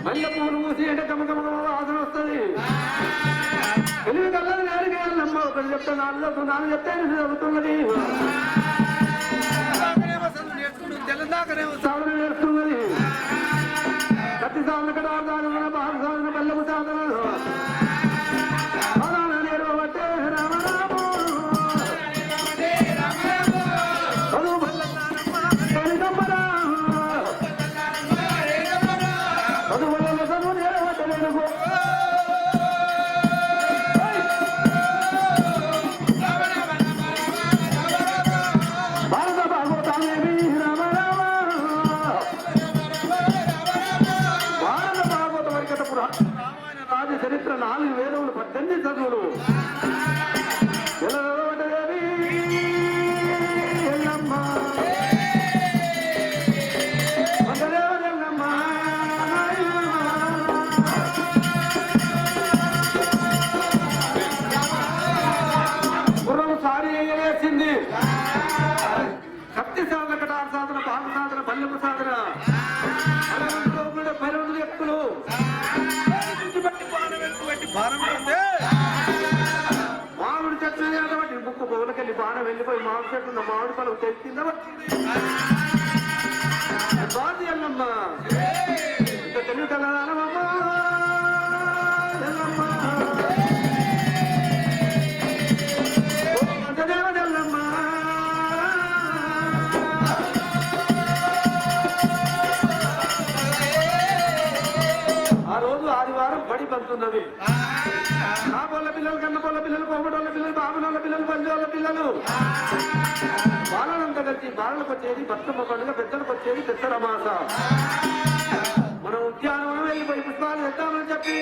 మల్లె పువ్వును మూసి అంటే గమగమ వాసన వస్తుంది ఎనిమిది కళ్ళని నేరుగా ఒకటి చెప్తే 4 చెప్తే 8 చదువుతున్నది తెల్లదాకనేమో సాధన నేర్చుకున్నది కత్తి సాధన కడార్థాలు బాల సాధన పల్లెపు సాధన సాధన నేర్వబట్టే రామరాము చదువు పల్లెమ్మరా చదువు చదువు నేర్వబట్టలేదు భారత భాగవతాలేమి రామరామ భారత భాగవత వైకట రామాయణ రాజ చరిత్ర 4 వేదములు 18 చదువులు ఎల్లదేవి ఎల్లమ్మ వందదేవ ఎల్లమ్మ గుర్రం సారి వేసింది కత్తి సాధన కటార సాధన పాద సాధన పల్లెపు సాధన 12 వ్యక్తులు భారం పెడితే మామిడి చెట్టు కాబట్టి ముక్కు పొగలకెళ్ళి బాణ వెళ్ళిపోయి మామిడి చెట్టు ఉన్న మామిడి పలుకు తెచ్చిందా బాధి ఎల్లమ్మ ఇంత తెలివి కలదానమ్మ ఎల్లమ్మ దేవ ఎల్లమ్మ ఆ రోజు ఆదివారం బడి పంతున్నది నా పొల్ల పిల్లలు కన్న పొల్ల పిల్లలు కోమటోళ్ళ పిల్లలు బాబునోళ్ళ పిల్లలు పల్లెళ్ళ పిల్లలు బాలనంతా కలిసి బాలలకు వచ్చేది బతుకమ్మ పండుగ పెద్దలకు వచ్చేది పెద్దల మాస మనం ఉద్యానవనం వెళ్ళిపోయి పుష్పాలు తెద్దామని చెప్పి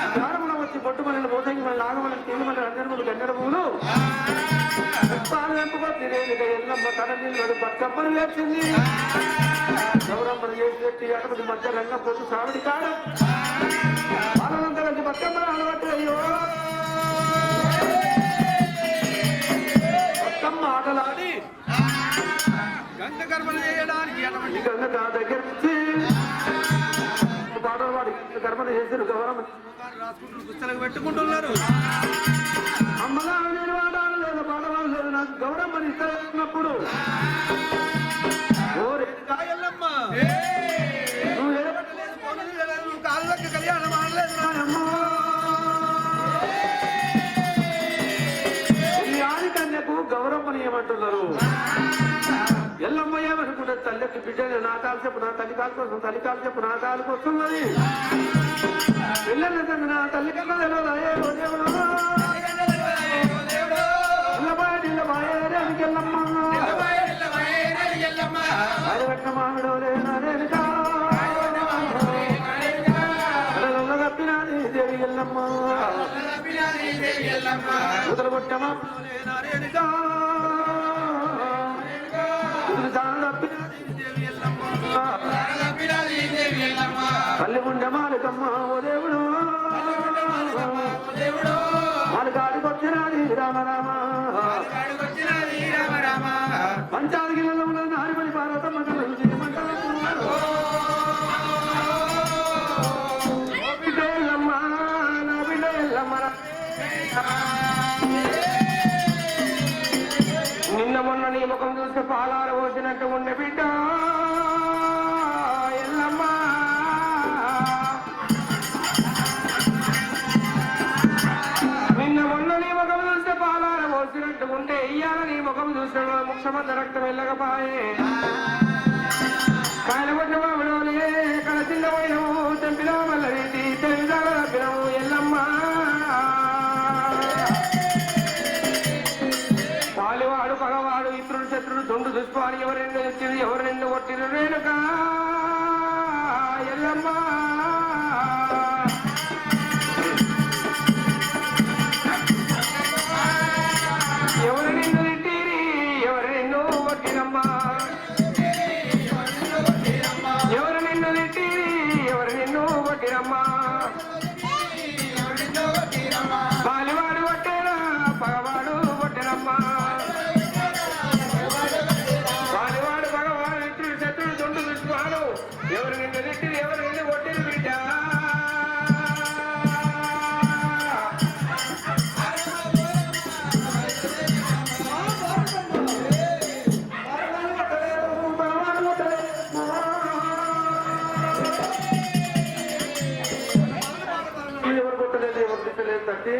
ఉద్యానవనం వచ్చి పొట్టు మనల్ని పోసంగి మన నాగమల్ని తీరు మన రంజనములు గంగడములు పుష్పాలు వెంపుకొచ్చి రేణుక ఎల్లమ్మ తన నీళ్ళు బతుకమ్మను వేసింది గౌరమ్మను చేసి పెట్టి అటుపతి మధ్య రంగం పొట్టు సావిడి కాడ బాలనంతా కలిసి బతుకమ్మను అలవాటు అయ్యో బతుకమ్మ ఆటలాడి గంగ గర్భలు చేయడానికి అటువంటి ఈ గంగ నా దగ్గర నుంచి పాటలు పాడి గర్భన చేసిన గౌరమ్మ రాసుకుంటూ పుస్తకాలు పెట్టుకుంటున్నారు అమ్మలా నేను వాడాలి లేదు పాడవాలి లేదు నాకు గౌరమ్మని ఇస్తున్నప్పుడు ఓ రేణుకా ఎల్లమ్మ నువ్వు లేదు పోనది లేదు నువ్వు కాళ్ళకి కళ్యాణం ఆడలేదు ఈ ఆడి కన్యకు గౌరమ్మని ఏమంటున్నారు ఎల్లమ్మ ఏమనుకుంటే తల్లికి బిడ్డని నా కాలు చెప్పు నా తల్లి కాలు కోసం తల్లి కాలు చెప్పు నా కాలుకి వస్తున్నది పిల్లల్ని తండ్రి నా తల్లి కన్నా తెలియదా ఏ ఓ దేవుడా ముదలగొట్టమా దేవి ఎల్లమ్మ రామ రామ వచ్చినది రామ రామ పంచాలకి నారిమణి పార్వతమ్మ కళ్ళు చేయమంటారు బిడ్డలమ్మ నా బిడ్డలమ్మ నిన్న మొన్న నీ ముఖం చూస్తే పాలార పోసినట్టు ఉండే బిడ్డ ఎల్లమ్మ నిన్న మొన్న నీ ముఖం చూస్తే పాలార పోసినట్టు ఉంటే ఇయ్యాల నీ ముఖం చూసిన ముక్షమంత రక్తం వెళ్ళకపాయే కాయలబట్టిన మామిడోలే కడ చిన్న పోయినము తెంపినా మల్ల రీతి తెలివిదాల తప్పినము ఎల్లమ్మ పాలివాడు పగవాడు ఇతరుడు శత్రుడు దొండు దుష్పాలు ఎవరెండు వచ్చింది ఎవరెండు కొట్టిన రేణుక ఎల్లమ్మ ఎవరు నిన్ను తిట్టిరి ఎవరు నిన్ను కొట్టినమ్మా ఎవరు నిన్ను తిట్టిరి ఎవరు నిన్ను కొట్టినమ్మా పాలివాడు కొట్టేనా పగవాడు కొట్టినమ్మా పాలివాడు పగవాడు ఇతరుడు శత్రుడు దొండు దుష్పాలు ఎవరు నిన్ను తిట్టిరి ఎవరు నిన్ను కొట్టిన బిడ్డ ఎవరు కొట్టలేదు ఎవరు తిట్టలేదు తట్టి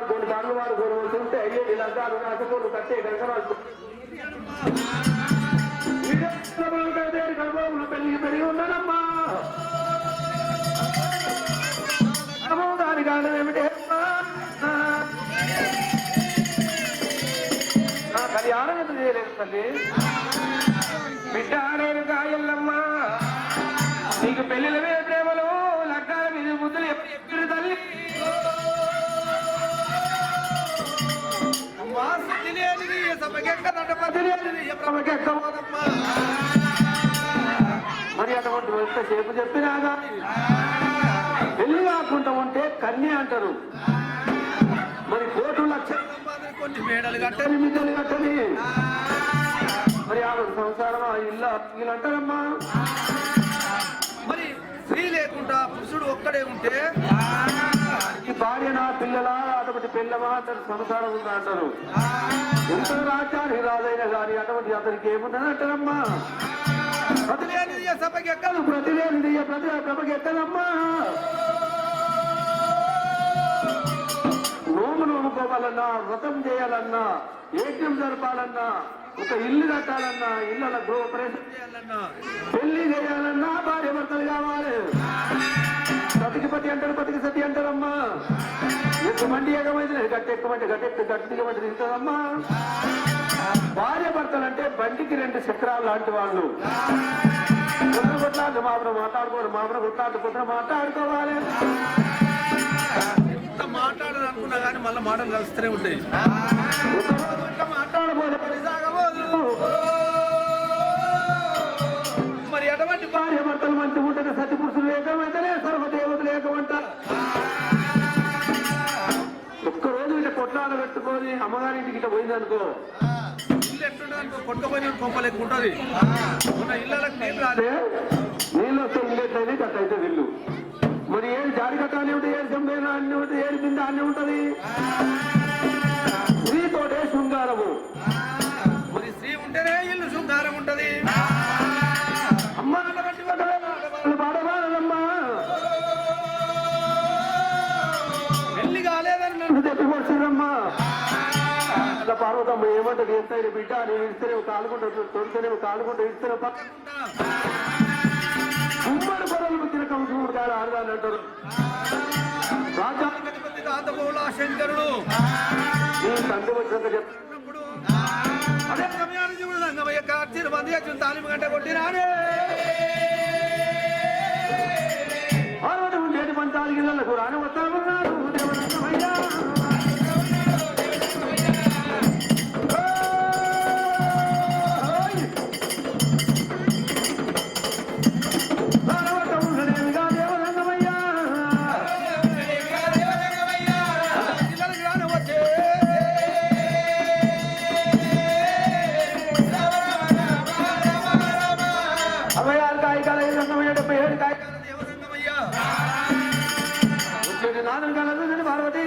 కొన్ని దారులు వాడు గొడవలుంటే అయ్యే వీళ్ళందరూ నాశపోలు కట్టే కనుక పెళ్లి పెరిగి ఉన్నానమ్మా దాని కారణం ఏమిటి నా కళ్యాణం ఎందుకు చేయలేదు తల్లి బిడ్డ నేను కాయల్లమ్మా నీకు పెళ్లిల మీద ప్రేమలు లగ్నాల మీద ముద్దులు ఎప్పుడు తల్లి మరి అటువంటి ఎంతసేపు చెప్పినాగా పెళ్లి కాకుండా ఉంటే కన్య అంటారు మరి 1,00,00,000 కొన్ని మేడలు కట్టని మిద్దెలు కట్టని మరి ఆవిడ సంసారం ఇల్లు ఇల్లు అంటారమ్మా మరి స్త్రీ లేకుండా పురుషుడు ఒక్కడే ఉంటే ఈ భార్యనా పిల్లలా అటువంటి పిల్లమా అతని సంసారం ఉందా అంటారు ఎంత రాజ్యానికి రాజైనా కానీ అటువంటి అతనికి ఏముందని అంటారమ్మా ప్రతిలేనిది సభకి ఎక్కదు ప్రతిలేనిది ప్రతి సభకి ఎక్కదమ్మా నోము నోముకోవాలన్నా వ్రతం చేయాలన్నా ఏట్యం జరపాలన్నా ఒక ఇల్లు కట్టాలన్నా ఇళ్ళ గృహప్రవేశం చేయాలన్నా పెళ్లి చేయాలన్నా భార్య భర్తలు కావాలి సతికి పతి అంటారు పతికి సతి అంటారమ్మా ఎక్కువ మంది ఏకమైతే గట్టెక్కమంటే గట్టెక్కమంటే తింటారమ్మా భార్య భర్తలు అంటే బండికి 2 చక్రాలు లాంటి వాళ్ళు కొత్త కొట్లాడు మామూలు మాట్లాడుకోవాలి మామూలు కొట్లాడు కొత్త మాట్లాడుకోవాలి మాట్లాడాలని అనుకున్నా కానీ మళ్ళీ మాటలు కలుస్తూనే ఉంటాయి మాట్లాడబోదు మరి ఎటువంటి భార్య భర్తలు మంచి ఉంటుంది సతి పురుషులు ఏకమైతేనే సర్వదేవతలు ఏకమంట ఒక్కరోజు ఇట్లా కొట్లాడ పెట్టుకొని అమ్మగారింటికి ఇట్లా పోయిందనుకో ఇల్లు ఎట్లుంటుంది కొట్టుకుపోయిన కొంపలేక ఉంటుంది ఉన్న ఇళ్ళకి నీళ్ళు రాదు నీళ్ళు వస్తే ఇల్లు కట్ అయితే ఇల్లు మరి ఏడు జాడి కట్టాలి ఉంటే ఏడు జంబేనా అన్ని ఉంటుంది ఏడు బింద అన్ని ఉంటది స్త్రీతోటే శృంగారము మరి స్త్రీ ఉంటేనే ఇల్లు శృంగారం ఉంటది అమ్మ పాడబాలమ్మా పెళ్లి కాలేదని నువ్వు తెప్పికొచ్చిందమ్మా అట్లా పార్వతమ్మ ఏమంటది ఎంత బిడ్డ నేను ఇస్తేనే కాలుకుంటా తొడితేనే కాలుకుంటా ఇస్తేనే ఉమ్మడి పొరలు పుట్టిన కంసుడు కాదు ఆడదాన్ని అంటారు రాజా శంకరుడు నీ తండ్రి వచ్చినాక చెప్తా ఇప్పుడు అదే సమయానికి చూడు రంగమయ్య కార్తీలు మంది వచ్చి తాలింపు గంట కొట్టినానే పార్వతి ఉండేటి పంచాలి గిళ్ళకు రాని వస్తామన్నారు దేవరంగమయ్యా నాదు కలదు పార్వతి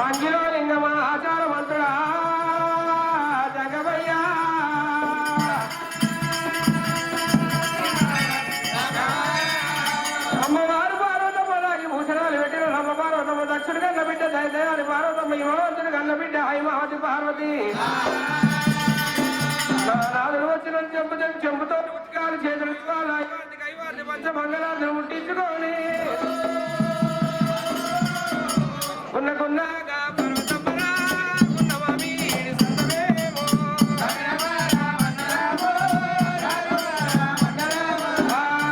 అంగిలో లింగమ ఆచారవంతుడా జగవయ్యా అమ్మవారు పార్వతమ్మలాగి భూషణాలు పెట్టిన అమ్మ పార్వతమ్మ దక్షిణ కన్న బిడ్డ దయదయాలి పార్వతమ్మ హిమవంతుని కన్న బిడ్డ హైమవతి పార్వతి నాదులు వచ్చిన చెంపుతో ఉత్కాలు చేతులు కైవారిని పంచమంగళాన్ని ముట్టించుకొని ఉన్నకున్నాగా పర్వతమ్మరా ఉన్నవామి సంతమేమో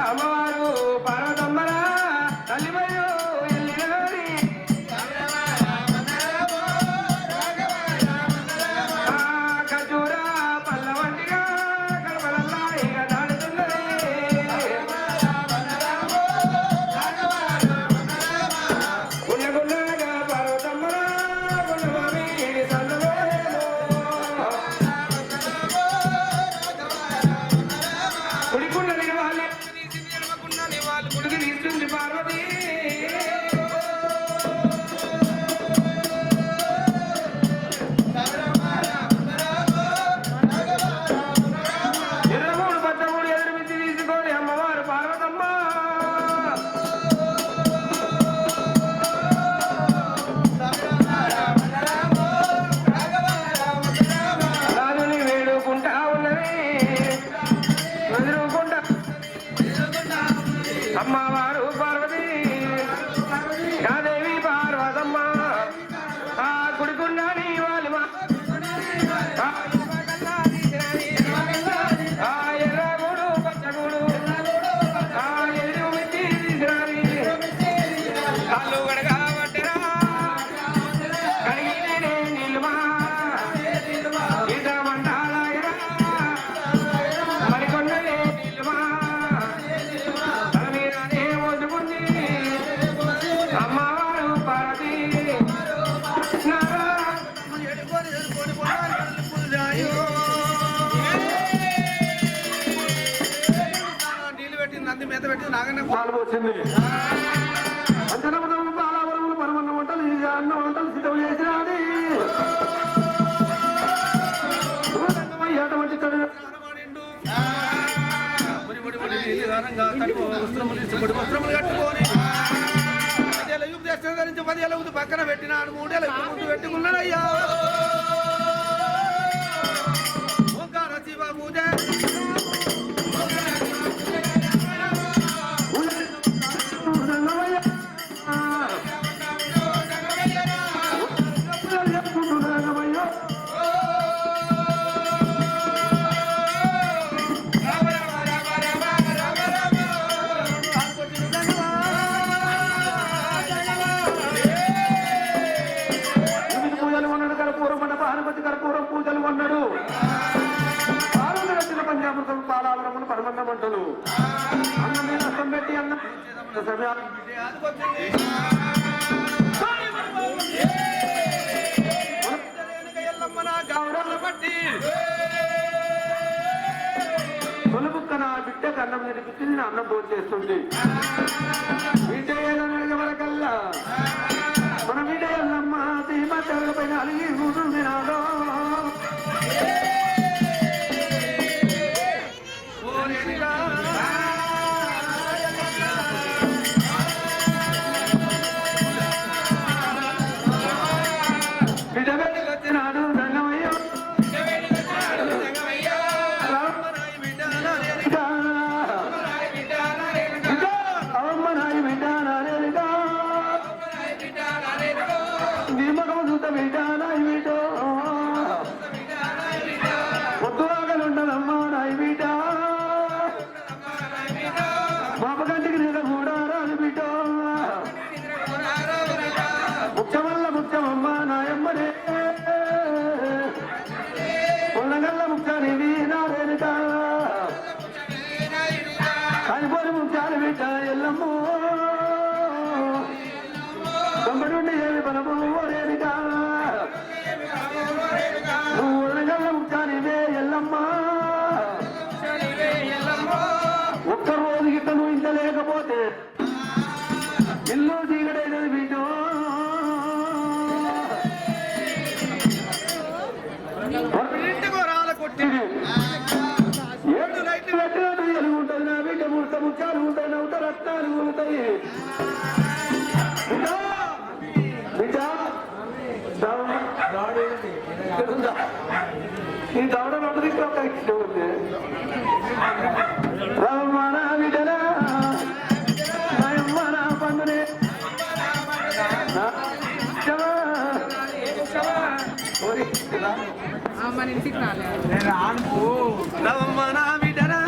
అమ్మవారు పార్వతమ్మరా తల్లిమయ్యో ఎల్లినగారి ఖజూర పల్ల వంటిగా కడపలల్లా ఇక దాడుతున్నది ఉన్నగున్నగా పర్వతమ్మరా ఉన్నవామి సంతమేమో కుడికున్న నిర్వాలి కుడికి తీస్తుంది పార్వతి ఇరవై పచ్చమూడు ఎదురుమిచ్చి తీసుకోండి అమ్మవారు పార్వతమ్మ రాజుని వేడుకుంటా ఉన్నది ఎదురుకుంటా అమ్మవారు పార్వతి యాదేవి పార్వతమ్మ ఆ కుడికున్నాని వాలిమా ఆ ఎర్రగూడు పచ్చగూడు ఆ ఎదురు మిచ్చి తీసిరాని కాళ్ళు గడగా పట్టరా కడిగినే నిల్మా ఇట మంటాలాయరా మరికొన్నలే నిల్మా తల మీదనే మోసుకుంది అమ్మవారు పార్వతి నీళ్ళు పెట్టి నంది మీద పెట్టి నాగన్న పాలు వచ్చింది అంతనముదము బాలావరములు పరమన్న వంటలు ఈ అన్న వంటలు సిద్ధం చేసినది అటువంటి వస్త్రములు కట్టుకొని 10 ఏళ్ళ యుద్ధ ధరించి 10 ఏళ్ళ యుద్ధ పక్కన పెట్టినాడు 3 ఏళ్ళ ముందు పెట్టుకున్నాడయ్యా ఓంకార శివ పూజ పూజలు ఉన్నాడు కర్పూరం మన పార్వతి కర్పూరం పూజలు ఉన్నాడు పాలన వచ్చిన పంచామృతం పాలావరములు పరమన్న మంటలు అన్నం మీద రసం పెట్టి అన్నం సమయాలు బట్టి తొలుపుక్క నా బిడ్డకు అన్నం నేర్పించి నేను అన్నం భోజనం చేస్తుంది బిడ్డ వరకల్లా మన బిడ్డ ఎల్లమ్మ తీమ పైన అలిగి కూర్చుంది నాదో బిడ్డ బిడ్డకు వచ్చినాడు రంగమయ్యో అవమ్మనాయి బిడ్డ నానేరుగా నిమ్మకం చూత బిడ్డ నాయి బిడ్డ పొద్దులాగలుండదమ్మా నాయి బిడ్డ పాపగంటికి నిల కూడా రాదు బిడ్డ ముఖ్యమల్ల ముఖ్యమమ్మ నాయమ్మనే పొల్లగల్ల ముఖ్యానివి నారేనుక కానిపోని ముఖ్యాలు బిడ్డ ఎల్లమ్మ తొంభై నుండి ఏమి బలము రేనుక ఈ దవడ రెండు దిక్కు ఒక ఇష్టం ఉంది రమ్మన విడరా నాయమ్మ నా పండునే మన ఇంటికి రాలేదు నేను రాను రమ్మన విడరా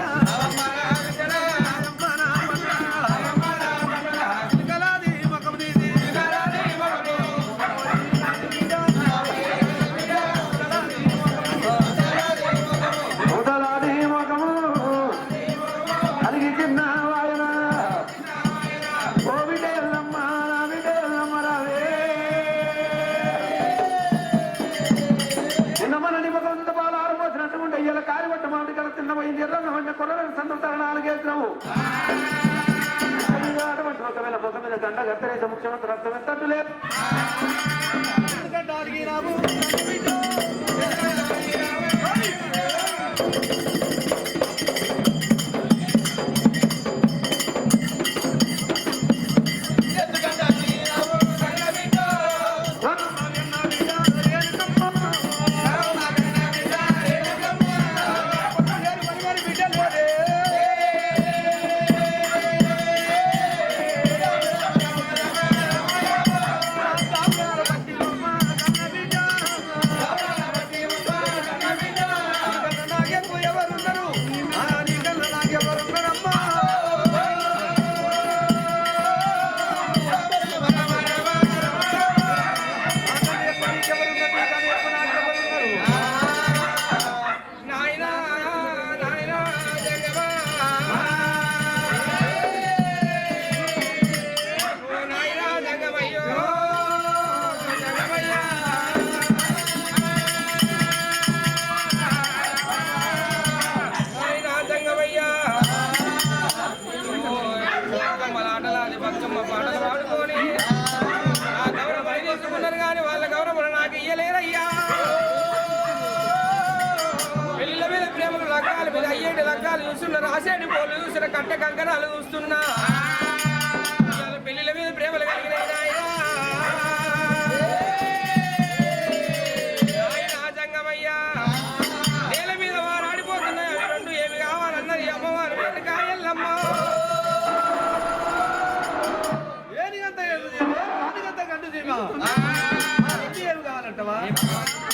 ఒకవేళ ముఖం మీద దండ కత్తరేసే ముఖ్యమంత్రి రక్తం ఎత్తట్టు లేదు రాసేటి పోలు చూసిన కట్ట కంకణాలు చూస్తున్నా పెళ్లిల మీద ప్రేమలు కలిగినాయి జంగమయ్యా నేల మీద వారు ఆడిపోతున్నాయి రెండు ఏమి కావాలన్నది అమ్మవారు కాయల్లమ్మ ఏమి కావాలంటవా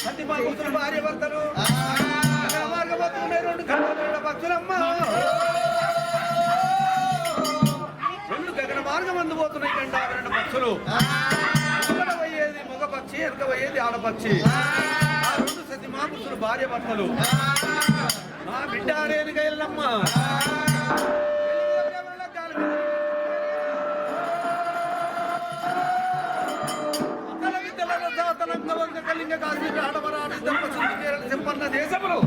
అతి మా కూతురు భార్య భర్తలు రెండు పక్షులమ్మ రెండు గగన మార్గం అందుపోతున్నాయి కంటే రెండు పక్షులు పోయేది మగ పక్షి ఎనక పోయేది ఆడపక్షి ఆ రెండు సతి మా కూతురు భార్య భర్తలు మా బిడ్డ అనేది గయల్లమ్మ కలింగ కాశ్మీర్ ఆడవరాడు చెప్పన్న దేశములు